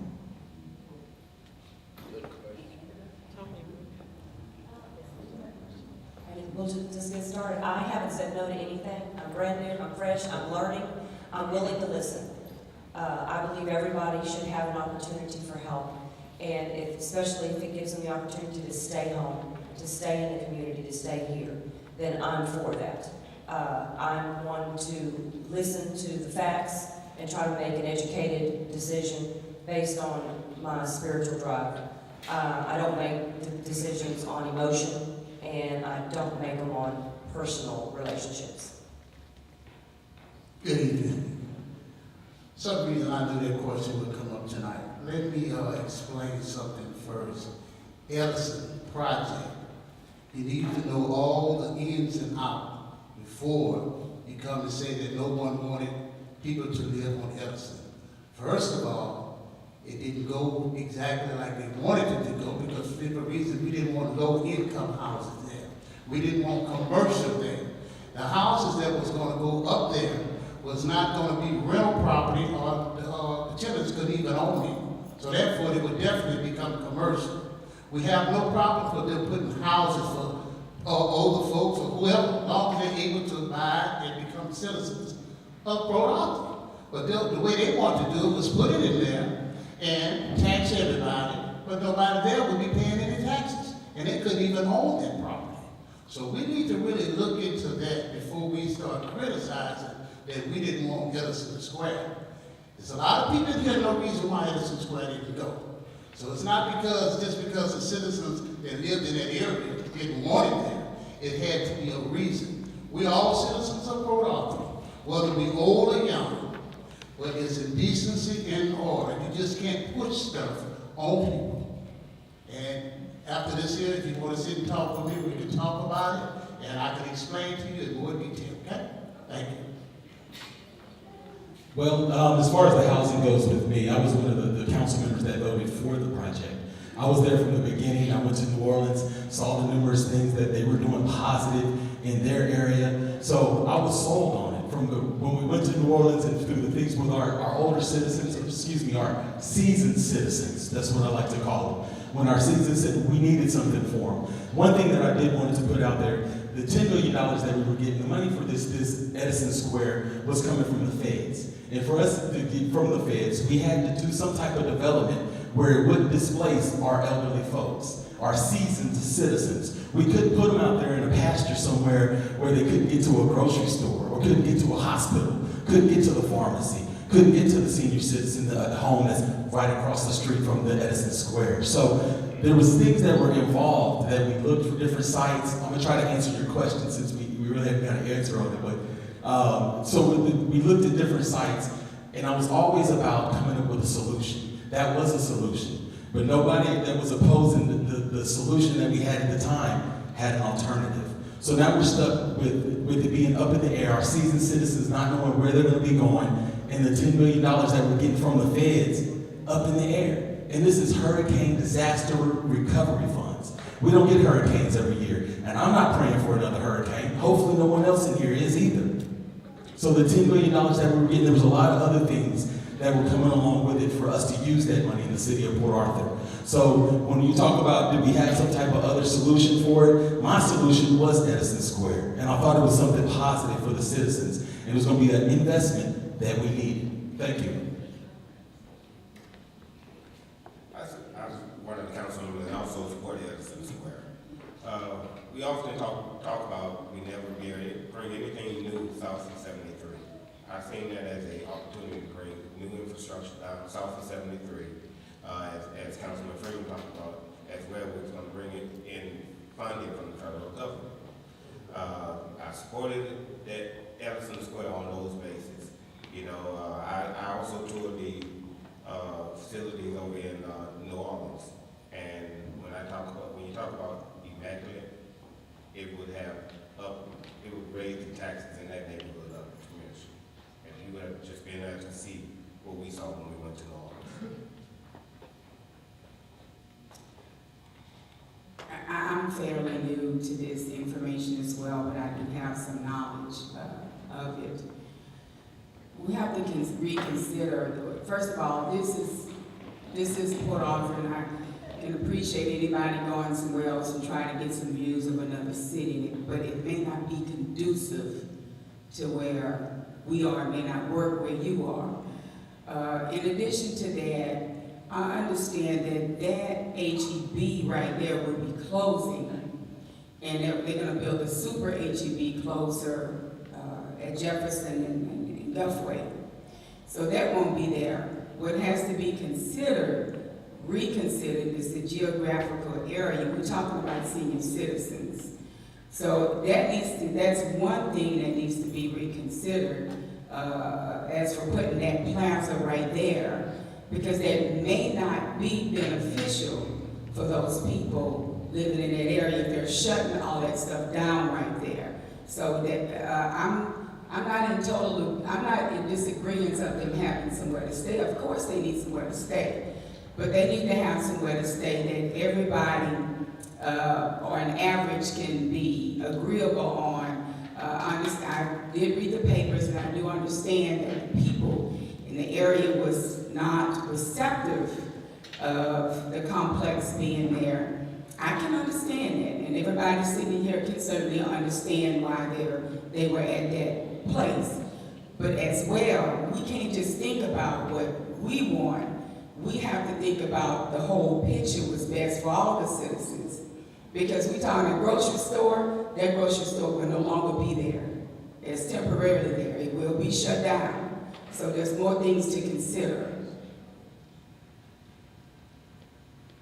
We'll just get started. I haven't said no to anything. I'm brand new, I'm fresh, I'm learning, I'm willing to listen. I believe everybody should have an opportunity for help, and especially if it gives them the opportunity to stay home, to stay in the community, to stay here, then I'm for that. I'm one to listen to the facts and try to make an educated decision based on my spiritual drive. I don't make decisions on emotion, and I don't make them on personal relationships. Good evening. Some reason I knew that question would come up tonight. Let me explain something first. Edison Project. You need to know all the ins and outs before you come to say that no one wanted people to live on Edison. First of all, it didn't go exactly like they wanted it to go because for different reasons. We didn't want low-income houses there. We didn't want commercial there. The houses that was going to go up there was not going to be rental property or the tenants couldn't even own it. So therefore, it would definitely become commercial. We have no problem for them putting houses for older folks or whoever, as long as they're able to buy and become citizens of Port Arthur. But the way they want to do it was put it in there and tax everybody, but nobody there would be paying any taxes. And they couldn't even own that property. So we need to really look into that before we start criticizing that we didn't want Edison Square. There's a lot of people here no reason why Edison Square didn't go. So it's not just because the citizens that lived in that area didn't want it there. It had to be a reason. We're all citizens of Port Arthur, whether we old or young, but it's in decency and order. You just can't push stuff on people. And after this here, if you want to sit and talk with me, we can talk about it, and I can explain to you in more detail, okay? Thank you. Well, as far as the housing goes with me, I was one of the council members that voted for the project. I was there from the beginning. I went to New Orleans, saw the numerous things that they were doing positive in their area. So I was sold on it. When we went to New Orleans and through the things with our older citizens, our seasoned citizens, that's what I like to call them. when our citizens said we needed something for them. One thing that I did wanted to put out there, the $10 million that we were getting, the money for this Edison Square was coming from the feds. And for us to get from the feds, we had to do some type of development where it wouldn't displace our elderly folks, our seasoned citizens. We couldn't put them out there in a pasture somewhere where they couldn't get to a grocery store, or couldn't get to a hospital, couldn't get to the pharmacy, couldn't get to the senior citizen home that's right across the street from the Edison Square. So there was things that were involved that we looked for different sites. I'm gonna try to answer your question since we really haven't got an answer on it, but so we looked at different sites, and I was always about coming up with a solution. That was a solution, but nobody that was opposing the solution that we had at the time had an alternative. So now we're stuck with it being up in the air, our seasoned citizens not knowing where they're gonna be going, and the $10 million that we're getting from the feds up in the air. And this is hurricane disaster recovery funds. We don't get hurricanes every year, and I'm not praying for another hurricane. Hopefully no one else in here is either. So the $10 million that we were getting, there was a lot of other things that were coming along with it for us to use that money in the city of Port Arthur. So when you talk about did we have some type of other solution for it, my solution was Edison Square. And I thought it was something positive for the citizens. It was gonna be an investment that we needed. Thank you. I was one of the council members and also supported Edison Square. We often talk about we never bring anything new south of 73. I've seen that as an opportunity to bring new infrastructure down south of 73. As Councilman Freeman talked about, as well, we're going to bring it in funding from the federal government. I supported that Edison Square on those bases. You know, I also toured the facilities over in New Orleans, and when you talk about immaculate, it would raise the taxes in that neighborhood up tremendously. And you would have just been there to see what we saw when we went to New Orleans. I'm fairly new to this information as well, but I do have some knowledge of it. We have to reconsider, first of all, this is Port Arthur, and I can appreciate anybody going somewhere else and trying to get some views of another city, but it may not be conducive to where we are, it may not work where you are. In addition to that, I understand that HEB right there will be closing, and they're gonna build a super HEB closer at Jefferson and Guthrie. So that won't be there. What has to be reconsidered is the geographical area. We're talking about senior citizens. So that's one thing that needs to be reconsidered as for putting that plaza right there, because that may not be beneficial for those people living in that area if they're shutting all that stuff down right there. So that I'm not in disagreement of them having somewhere to stay. Of course they need somewhere to stay, but they need to have somewhere to stay that everybody or an average can be agreeable on. I did read the papers, and I do understand that people in the area was not receptive of the complex being there. I can understand that, and everybody sitting here can certainly understand why they were at that place. But as well, we can't just think about what we want. We have to think about the whole picture was best for all the citizens. Because we talking a grocery store, that grocery store will no longer be there. It's temporarily there. It will be shut down. So there's more things to consider.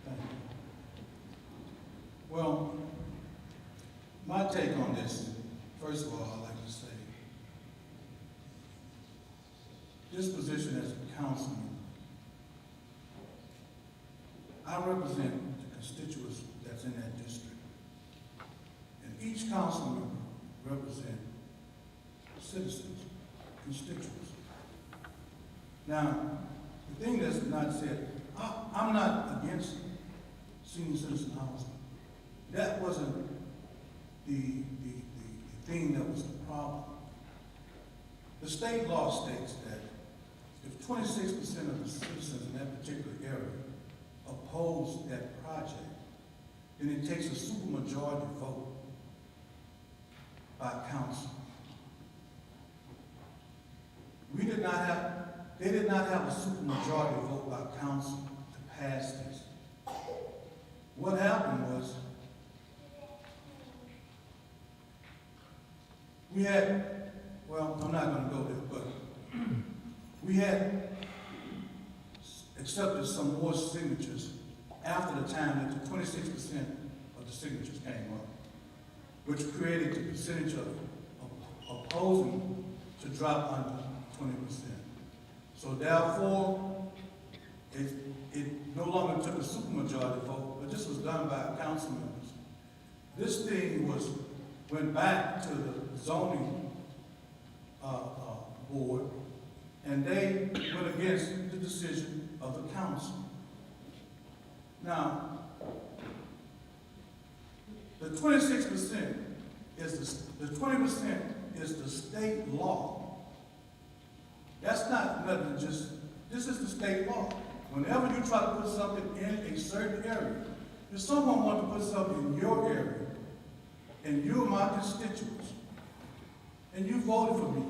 Thank you. Well, my take on this, first of all, I'd like to say, this position as a councilman, I represent the constituents that's in that district. And each councilman represents citizens, constituents. Now, the thing that's not said, I'm not against senior citizen housing. That wasn't the thing that was the problem. The state law states that if 26% of the citizens in that particular area oppose that project, then it takes a supermajority vote by council. They did not have a supermajority vote by council to pass this. What happened was, we had, well, I'm not going to go there, but we had accepted some more signatures after the time that the 26% of the signatures came up, which created the percentage of opposing to drop under 20%. So therefore, it no longer took a supermajority vote, but this was done by council members. This thing went back to the zoning board, and they went against the decision of the council. Now, the 26% is the 20% is the state law. That's not nothing, this is the state law. Whenever you try to put something in a certain area, if someone wants to put something in your area, and you're my constituents, and you voted for me,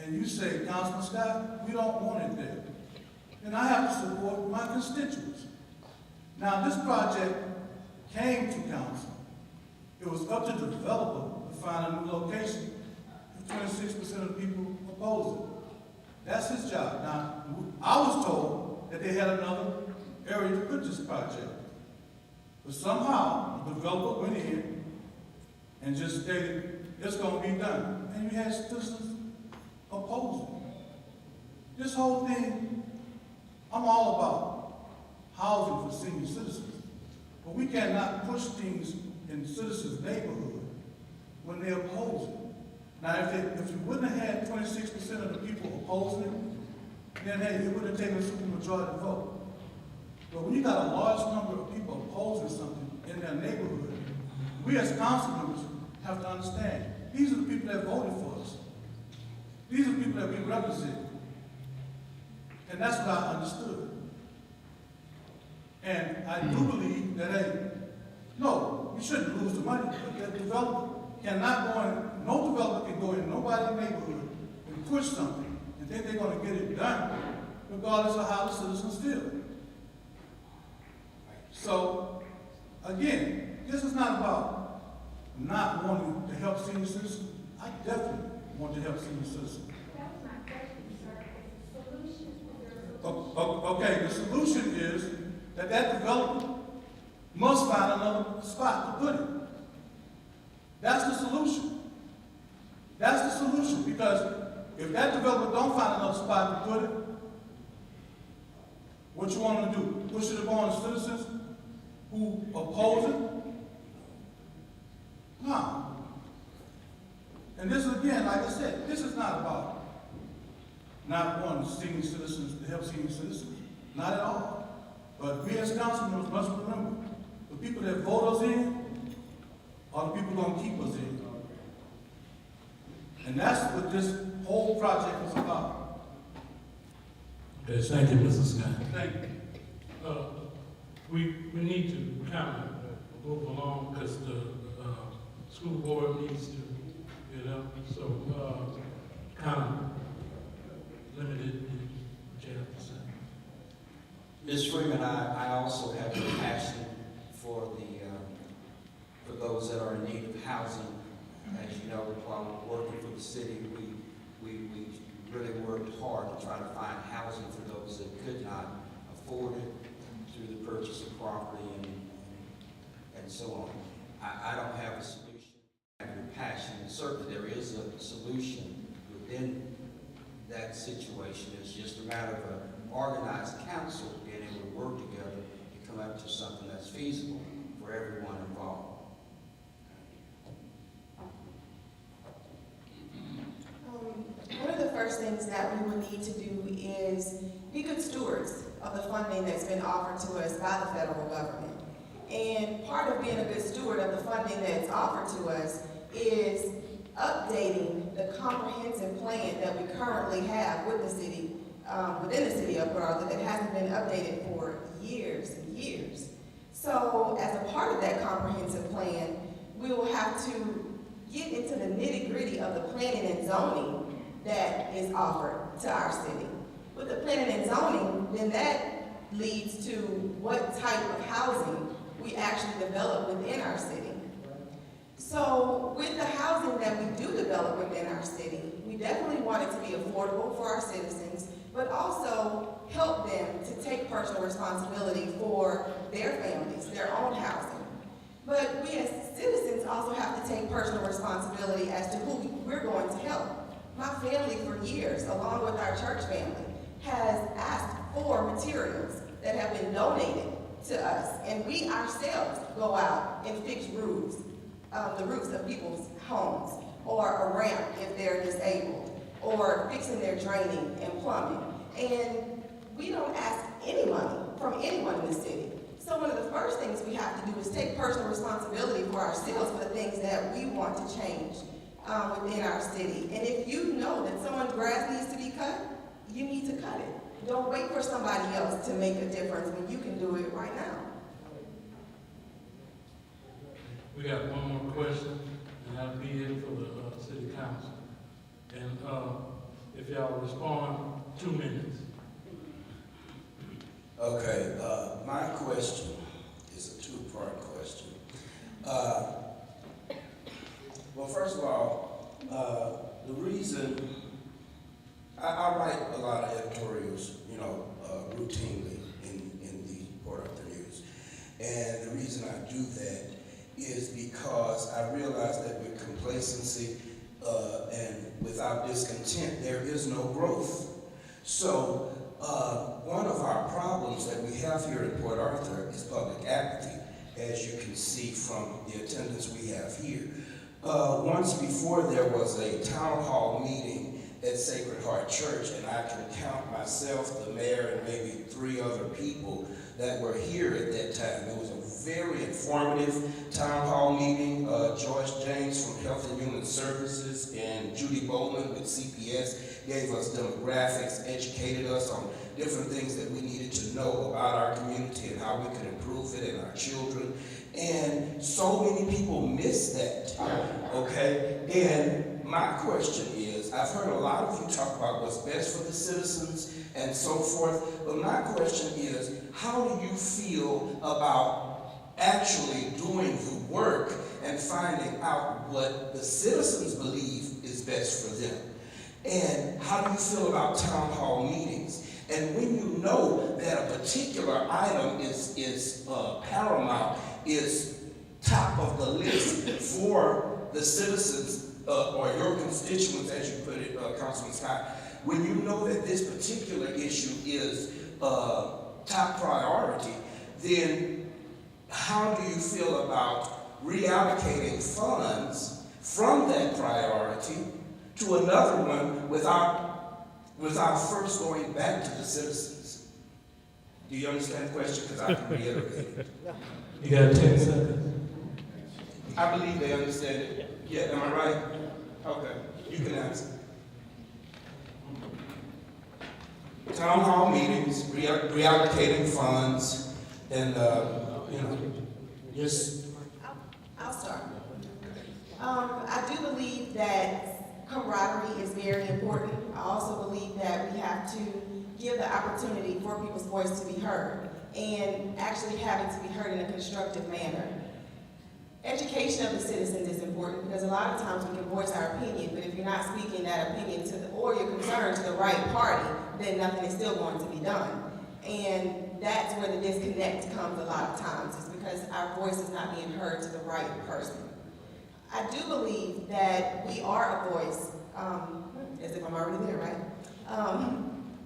and you say, Councilman Scott, we don't want it there, then I have to support my constituents. Now, this project came to council. It was up to the developer to find a new location if 26% of the people opposed it. That's his job. Now, I was told that they had another area to put this project. But somehow, the developer went in and just stated, it's going to be done. And you had citizens opposing. This whole thing, I'm all about housing for senior citizens. But we cannot push things in citizens' neighborhood when they oppose it. Now, if you wouldn't have had 26% of the people opposing it, then hey, it would have taken a supermajority vote. But when you got a large number of people opposing something in their neighborhood, we as council members have to understand, these are the people that voted for us. These are the people that we represent. And that's what I understood. And I do believe that, hey, no, we shouldn't lose the money, but that developer cannot go in, no developer can go in nobody's neighborhood and push something and think they're going to get it done, regardless of how the citizens feel. So, again, this is not about not wanting to help senior citizens. I definitely want to help senior citizens. That was my question, sir. Is the solution? Okay, the solution is that developer must find another spot to put it. That's the solution. That's the solution, because if that developer don't find another spot to put it, what you want to do? Push it upon the citizens who oppose it? No. And this is, again, like I said, this is not about not wanting senior citizens to help senior citizens. Not at all. But we as council members must remember, the people that vote us in are the people going to keep us in. And that's what this whole project is about. Okay, thank you, Mr. Scott. Thank you. We need to kind of move along because the school board needs to, so kind of limited what you have to say. Ms. Freeman, I also have a passion for those that are in need of housing. As you know, while working for the city, we really worked hard to try to find housing for those that could not afford it through the purchase of property and so on. I don't have a solution. I have your passion, and certainly there is a solution within that situation. It's just a matter of an organized council being able to work together to come up to something that's feasible for everyone involved. One of the first things that we would need to do is be good stewards of the funding that's been offered to us by the federal government. And part of being a good steward of the funding that's offered to us is updating the comprehensive plan that we currently have with the city, within the city of Port Arthur, that hasn't been updated for years and years. So as a part of that comprehensive plan, we will have to get into the nitty-gritty of the planning and zoning that is offered to our city. With the planning and zoning, then that leads to what type of housing we actually develop within our city. So with the housing that we do develop within our city, we definitely want it to be affordable for our citizens, but also help them to take personal responsibility for their families, their own housing. But we as citizens also have to take personal responsibility as to who we're going to help. My family for years, along with our church family, has asked for materials that have been donated to us, and we ourselves go out and fix roofs, the roofs of people's homes, or a ramp if they're disabled, or fixing their draining and plumbing. And we don't ask any money from anyone in the city. So one of the first things we have to do is take personal responsibility for ourselves for the things that we want to change within our city. And if you know that someone's grass needs to be cut, you need to cut it. Don't wait for somebody else to make a difference when you can do it right now. We got one more question, and that'll be it for the city council. And if y'all respond, 2 minutes. Okay, my question is a two-part question. Well, first of all, the reason I write a lot of editorials, routinely in the Port Arthur News. And the reason I do that is because I realize that with complacency and without discontent, there is no growth. So one of our problems that we have here in Port Arthur is public apathy, as you can see from the attendance we have here. Once before there was a town hall meeting at Sacred Heart Church, and I can count myself, the mayor, and maybe 3 other people that were here at that time. It was a very informative town hall meeting. Joyce James from Health and Human Services and Judy Bowman with CPS gave us demographics, educated us on different things that we needed to know about our community and how we could improve it and our children. And so many people miss that, okay? And my question is, I've heard a lot of you talk about what's best for the citizens and so forth, but my question is, how do you feel about actually doing the work and finding out what the citizens believe is best for them? And how do you feel about town hall meetings? And when you know that a particular item is paramount, is top of the list for the citizens or your constituents, as you put it, Councilman Scott, when you know that this particular issue is top priority, then how do you feel about reallocating funds from that priority to another one without first going back to the citizens? Do you understand the question? Because I can reiterate it. You got 10 seconds. I believe they understand it. Yeah, am I right? Okay, you can answer. Town hall meetings, reallocating funds, and just. I'll start. I do believe that camaraderie is very important. I also believe that we have to give the opportunity for people's voice to be heard and actually have it to be heard in a constructive manner. Education of the citizens is important because a lot of times we can voice our opinion, but if you're not speaking that opinion or your concern to the right party, then nothing is still going to be done. And that's where the disconnect comes a lot of times, is because our voice is not being heard to the right person. I do believe that we are a voice, as if I'm already there, right?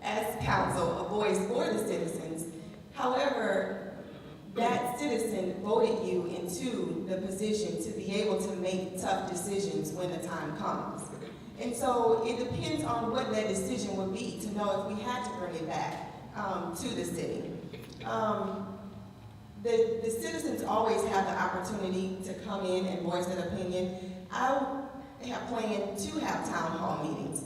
As council, a voice for the citizens. However, that citizen voted you into the position to be able to make tough decisions when the time comes. And so it depends on what that decision would be to know if we had to bring it back to the city. The citizens always have the opportunity to come in and voice their opinion. I have planned to have town hall meetings.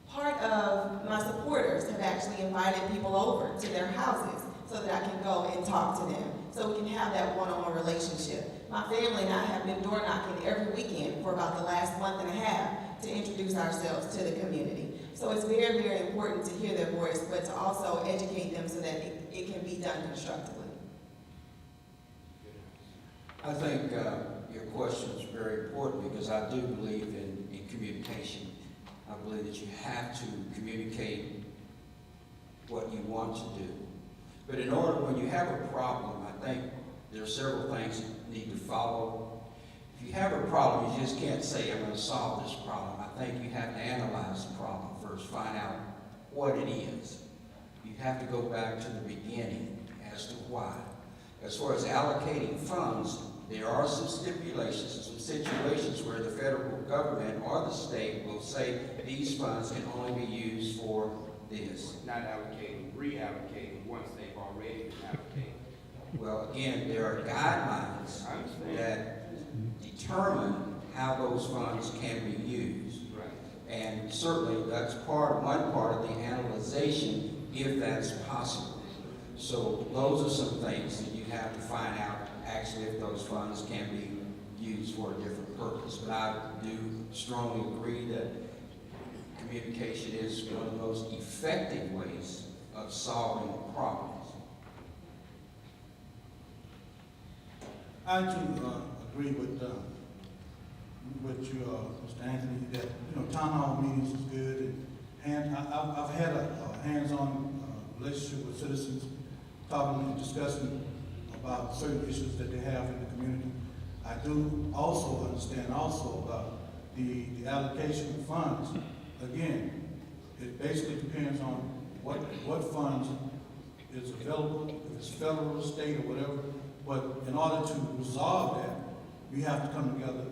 Part of my supporters have actually invited people over to their houses so that I can go and talk to them, so we can have that one-on-one relationship. My family and I have been door knocking every weekend for about the last month and a half to introduce ourselves to the community. So it's very, very important to hear their voice, but to also educate them so that it can be done constructively. I think your question is very important because I do believe in communication. I believe that you have to communicate what you want to do. But in order, when you have a problem, I think there are several things that need to follow. If you have a problem, you just can't say, I'm going to solve this problem. I think you have to analyze the problem first, find out what it is. You have to go back to the beginning as to why. As far as allocating funds, there are some stipulations, some situations where the federal government or the state will say these funds can only be used for this. Not allocating, reallocating once they've already been allocated. Well, again, there are guidelines that determine how those funds can be used. Right. And certainly that's one part of the analyzation, if that's possible. So those are some things that you have to find out actually if those funds can be used for a different purpose. But I do strongly agree that communication is one of the most effective ways of solving problems. I too agree with you, Mr. Anthony, that town hall meetings is good, and I've had a hands-on relationship with citizens, talking and discussing about certain issues that they have in the community. I do also understand about the allocation of funds. Again, it basically depends on what funds is available, if it's federal, state, or whatever. But in order to resolve that, we have to come together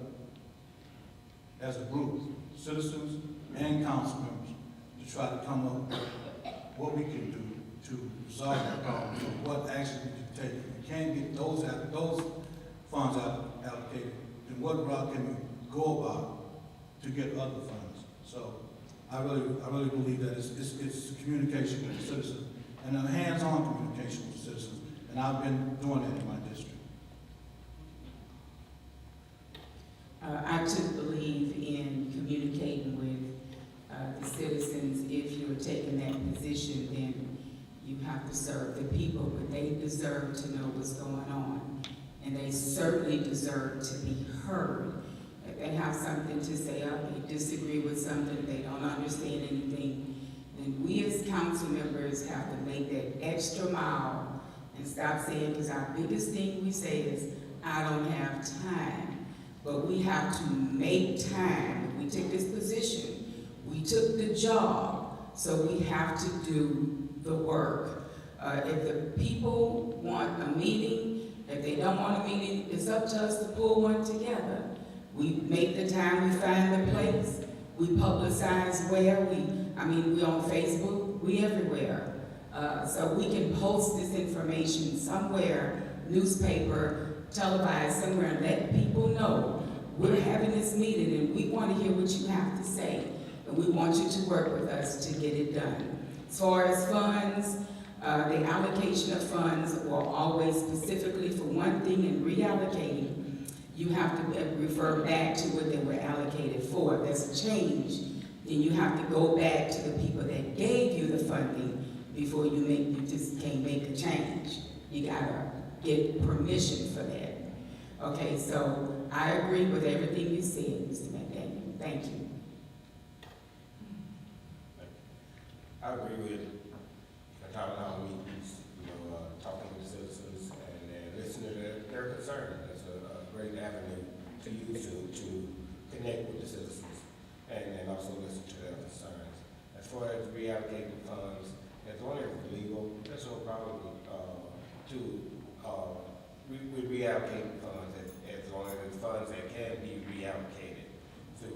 as a group, citizens and council members, to try to come up with what we can do to resolve that problem, so what action we can take. If we can't get those funds allocated, then what route can we go about to get other funds? So I really believe that it's communication with the citizens, and a hands-on communication with the citizens, and I've been doing that in my district. I too believe in communicating with the citizens. If you're taking that position, then you have to serve the people, but they deserve to know what's going on, and they certainly deserve to be heard. If they have something to say, or they disagree with something, they don't understand anything, then we as council members have to make that extra mile and stop saying, because our biggest thing we say is, I don't have time. But we have to make time. We took this position, we took the job, so we have to do the work. If the people want a meeting, if they don't want a meeting, it's up to us to pull one together. We make the time, we find the place, we publicize where, we on Facebook, we everywhere. So we can post this information somewhere, newspaper, televised somewhere, and let people know we're having this meeting and we want to hear what you have to say. And we want you to work with us to get it done. As far as funds, the allocation of funds will always specifically for one thing, and reallocating, you have to refer back to what they were allocated for. If there's a change, then you have to go back to the people that gave you the funding before you just can't make a change. You gotta get permission for that. Okay, so I agree with everything you said, Mr. McDaniel. Thank you. I agree with town hall meetings, talking with the citizens and listening to their concerns. That's a great avenue to use to connect with the citizens and also listen to their concerns. As far as reallocating funds, as long as it's legal, there's no problem with reallocating funds as long as it's funds that can be reallocated to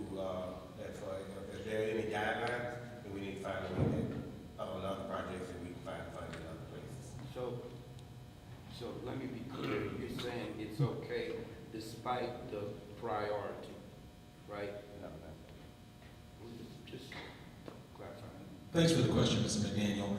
that fund. If there are any guidelines, then we need to find a way that on other projects that we can find funds in other places. So let me be clear. You're saying it's okay despite the priority, right? No. Just clarifying. Thanks for the question, Mr. McDaniel.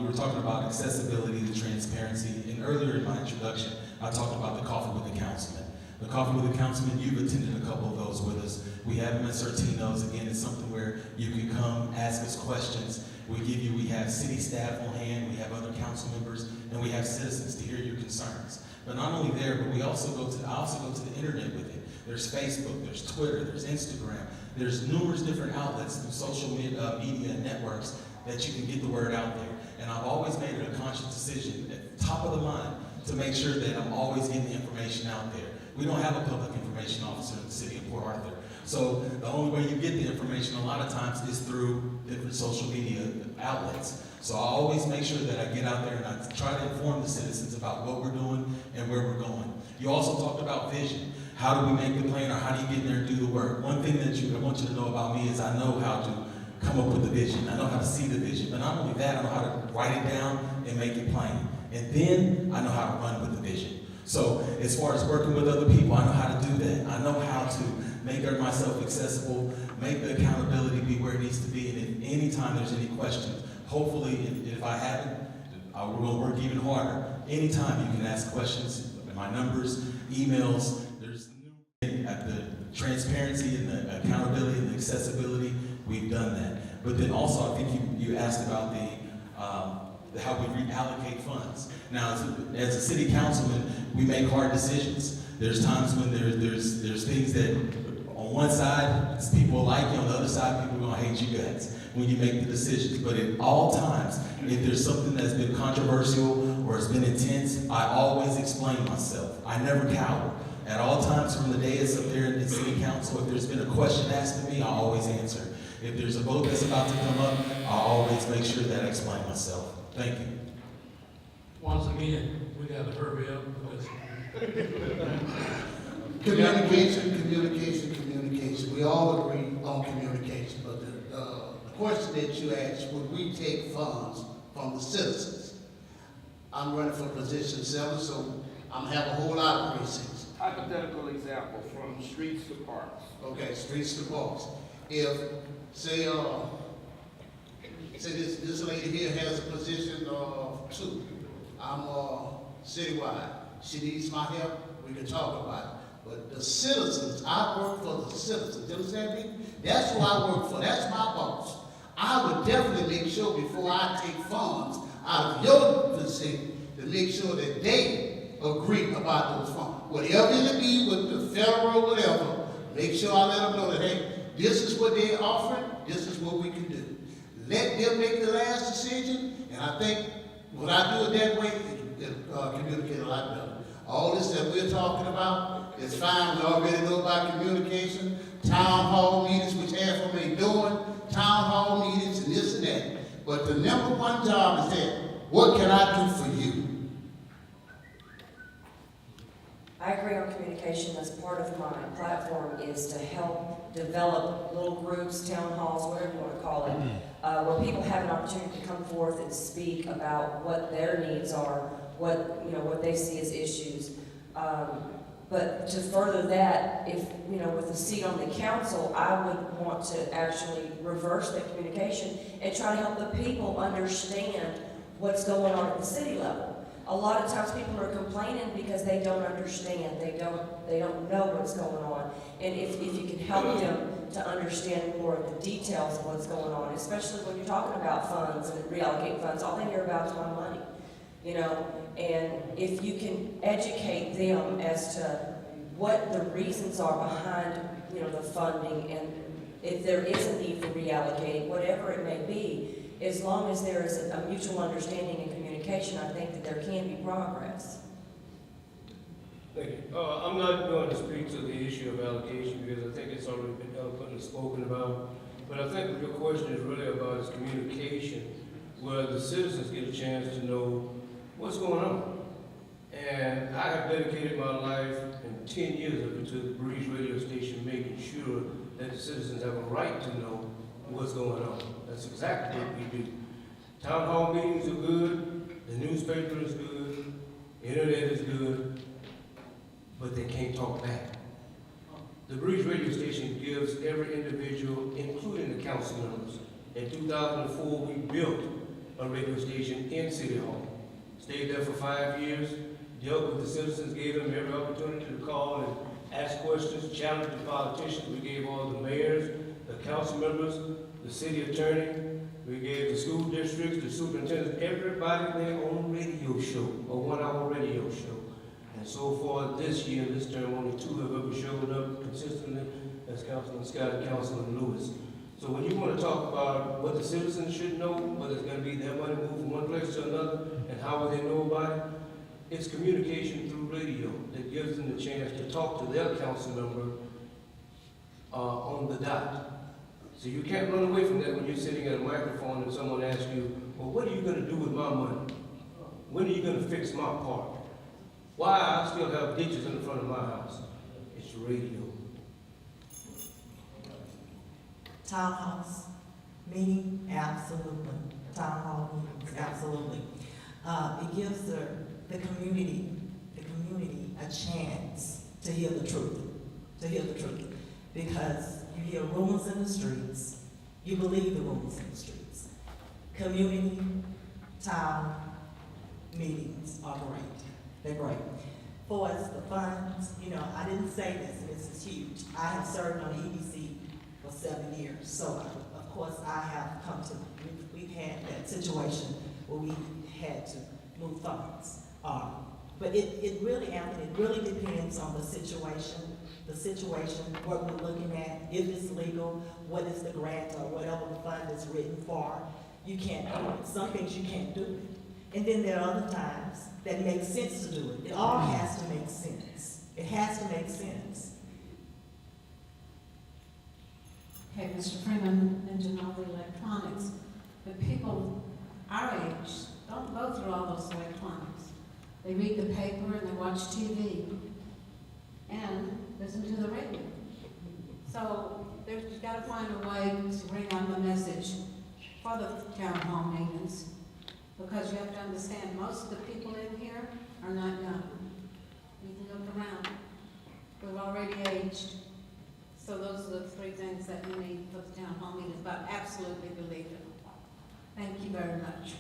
You were talking about accessibility, the transparency, and earlier in my introduction, I talked about the Coffee with the Councilman. The Coffee with the Councilman, you've attended a couple of those with us. We have them at Sortino's. Again, it's something where you can come, ask us questions. We have city staff on hand, we have other council members, and we have citizens to hear your concerns. But not only there, but I also go to the internet with it. There's Facebook, there's Twitter, there's Instagram. There's numerous different outlets through social media networks that you can get the word out there. And I've always made it a conscious decision at the top of the line to make sure that I'm always getting the information out there. We don't have a public information officer in the city of Port Arthur. So the only way you get the information a lot of times is through different social media outlets. So I always make sure that I get out there and I try to inform the citizens about what we're doing and where we're going. You also talked about vision. How do we make the plan, or how do you get in there and do the work? One thing that I want you to know about me is I know how to come up with the vision. I know how to see the vision. But not only that, I know how to write it down and make it plain. And then I know how to run with the vision. So as far as working with other people, I know how to do that. I know how to make myself accessible, make the accountability be where it needs to be. And if anytime there's any questions, hopefully, if I haven't, we're going to work even harder. Anytime you can ask questions, my numbers, emails, there's at the transparency and the accountability and the accessibility, we've done that. But then also, I think you asked about how we reallocate funds. Now, as a city councilman, we make hard decisions. There's times when there's things that on one side, people like you, on the other side, people are gonna hate you guys when you make the decisions. But at all times, if there's something that's been controversial or it's been intense, I always explain myself. I never cower. At all times from the dais up there in the city council, if there's been a question asked of me, I always answer. If there's a vote that's about to come up, I always make sure that I explain myself. Thank you. Once again, we got to hurry up because Communication. We all agree on communication, but the question that you asked, would we take funds from the citizens? I'm running for position 7, so I'm having a whole lot of precincts. Hypothetical example, from streets to parks. Okay, streets to parks. If, say this lady here has a position of 2. I'm citywide. She needs my help, we can talk about it. But the citizens, I work for the citizens. You understand me? That's who I work for. That's my boss. I would definitely make sure before I take funds out of your position to make sure that they agree about those funds. Whatever it be with the federal or whatever, make sure I let them know that, hey, this is what they're offering, this is what we can do. Let them make the last decision, and I think when I do it that way, it'll communicate a lot better. All this that we're talking about is fine. We already know about communication, town hall meetings, which half of them ain't doing, town hall meetings and this and that. But the number one job is that, what can I do for you? I agree on communication. As part of my platform is to help develop little groups, town halls, whatever you want to call it, where people have an opportunity to come forth and speak about what their needs are, what they see as issues. But to further that, if, with a seat on the council, I would want to actually reverse that communication and try to help the people understand what's going on at the city level. A lot of times people are complaining because they don't understand, they don't know what's going on. And if you can help them to understand more of the details of what's going on, especially when you're talking about funds and reallocate funds, all they hear about is my money, and if you can educate them as to what the reasons are behind, the funding, and if there is a need for reallocating, whatever it may be, as long as there is a mutual understanding and communication, I think that there can be progress. Thank you. I'm not going to speak to the issue of allocation because I think it's already been eloquently spoken about. But I think what your question is really about is communication, where the citizens get a chance to know what's going on. And I have dedicated my life and 10 years of it to the Breeze radio station, making sure that the citizens have a right to know what's going on. That's exactly what we do. Town hall meetings are good, the newspaper is good, internet is good, but they can't talk back. The Breeze radio station gives every individual, including the council members, In 2004, we built a radio station in City Hall. Stayed there for 5 years, dealt with the citizens, gave them every opportunity to call and ask questions, challenge the politicians. We gave all the mayors, the council members, the city attorney, we gave the school districts, the superintendents, everybody their own radio show, a 1-hour radio show. And so far this year, this term, only 2 have ever showed up consistently, as Councilman Scott and Councilman Lewis. So when you want to talk about what the citizens should know, whether it's going to be their money moved from one place to another, and how will they know about it, it's communication through radio that gives them the chance to talk to their council member on the dot. So you can't run away from that when you're sitting at a microphone and someone asks you, well, what are you going to do with my money? When are you going to fix my park? Why I still have ditches in the front of my house? It's radio. Townhouse meeting, absolutely. Town hall meetings, absolutely. It gives the community a chance to hear the truth, because you hear rumors in the streets, you believe the rumors in the streets. Community, town meetings are great. They're great. For us, the funds, I didn't say this, and this is huge. I have served on the EDC for 7 years, so of course I have come to, we've had that situation where we had to move funds. But it really, Anthony, it really depends on the situation, what we're looking at, if it's legal, what is the grant or whatever the fund is written for. You can't do it. Some things you can't do it. And then there are other times that it makes sense to do it. It all has to make sense. It has to make sense. Okay, Mr. Freeman mentioned all the electronics, but people our age don't go through all those electronics. They read the paper and they watch TV and listen to the radio. So you've got to find a way to bring out the message for the town hall meetings, because you have to understand most of the people in here are not young. You can look around. We've already aged. So those are the 3 things that you need for the town hall meetings, but I absolutely believe it. Thank you very much.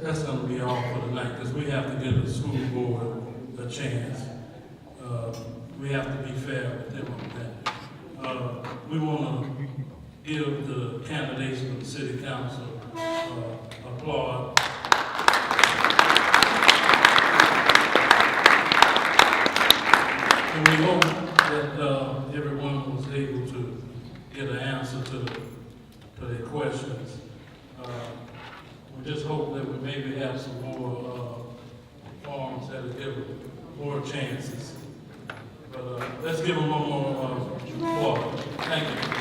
That's going to be all for tonight, because we have to give the school board a chance. We have to be fair with them on that. We want to give the candidates for the city council applaud. And we hope that everyone was able to get an answer to their questions. We just hope that we maybe have some more forums that will give more chances. But let's give them one more applause. Thank you.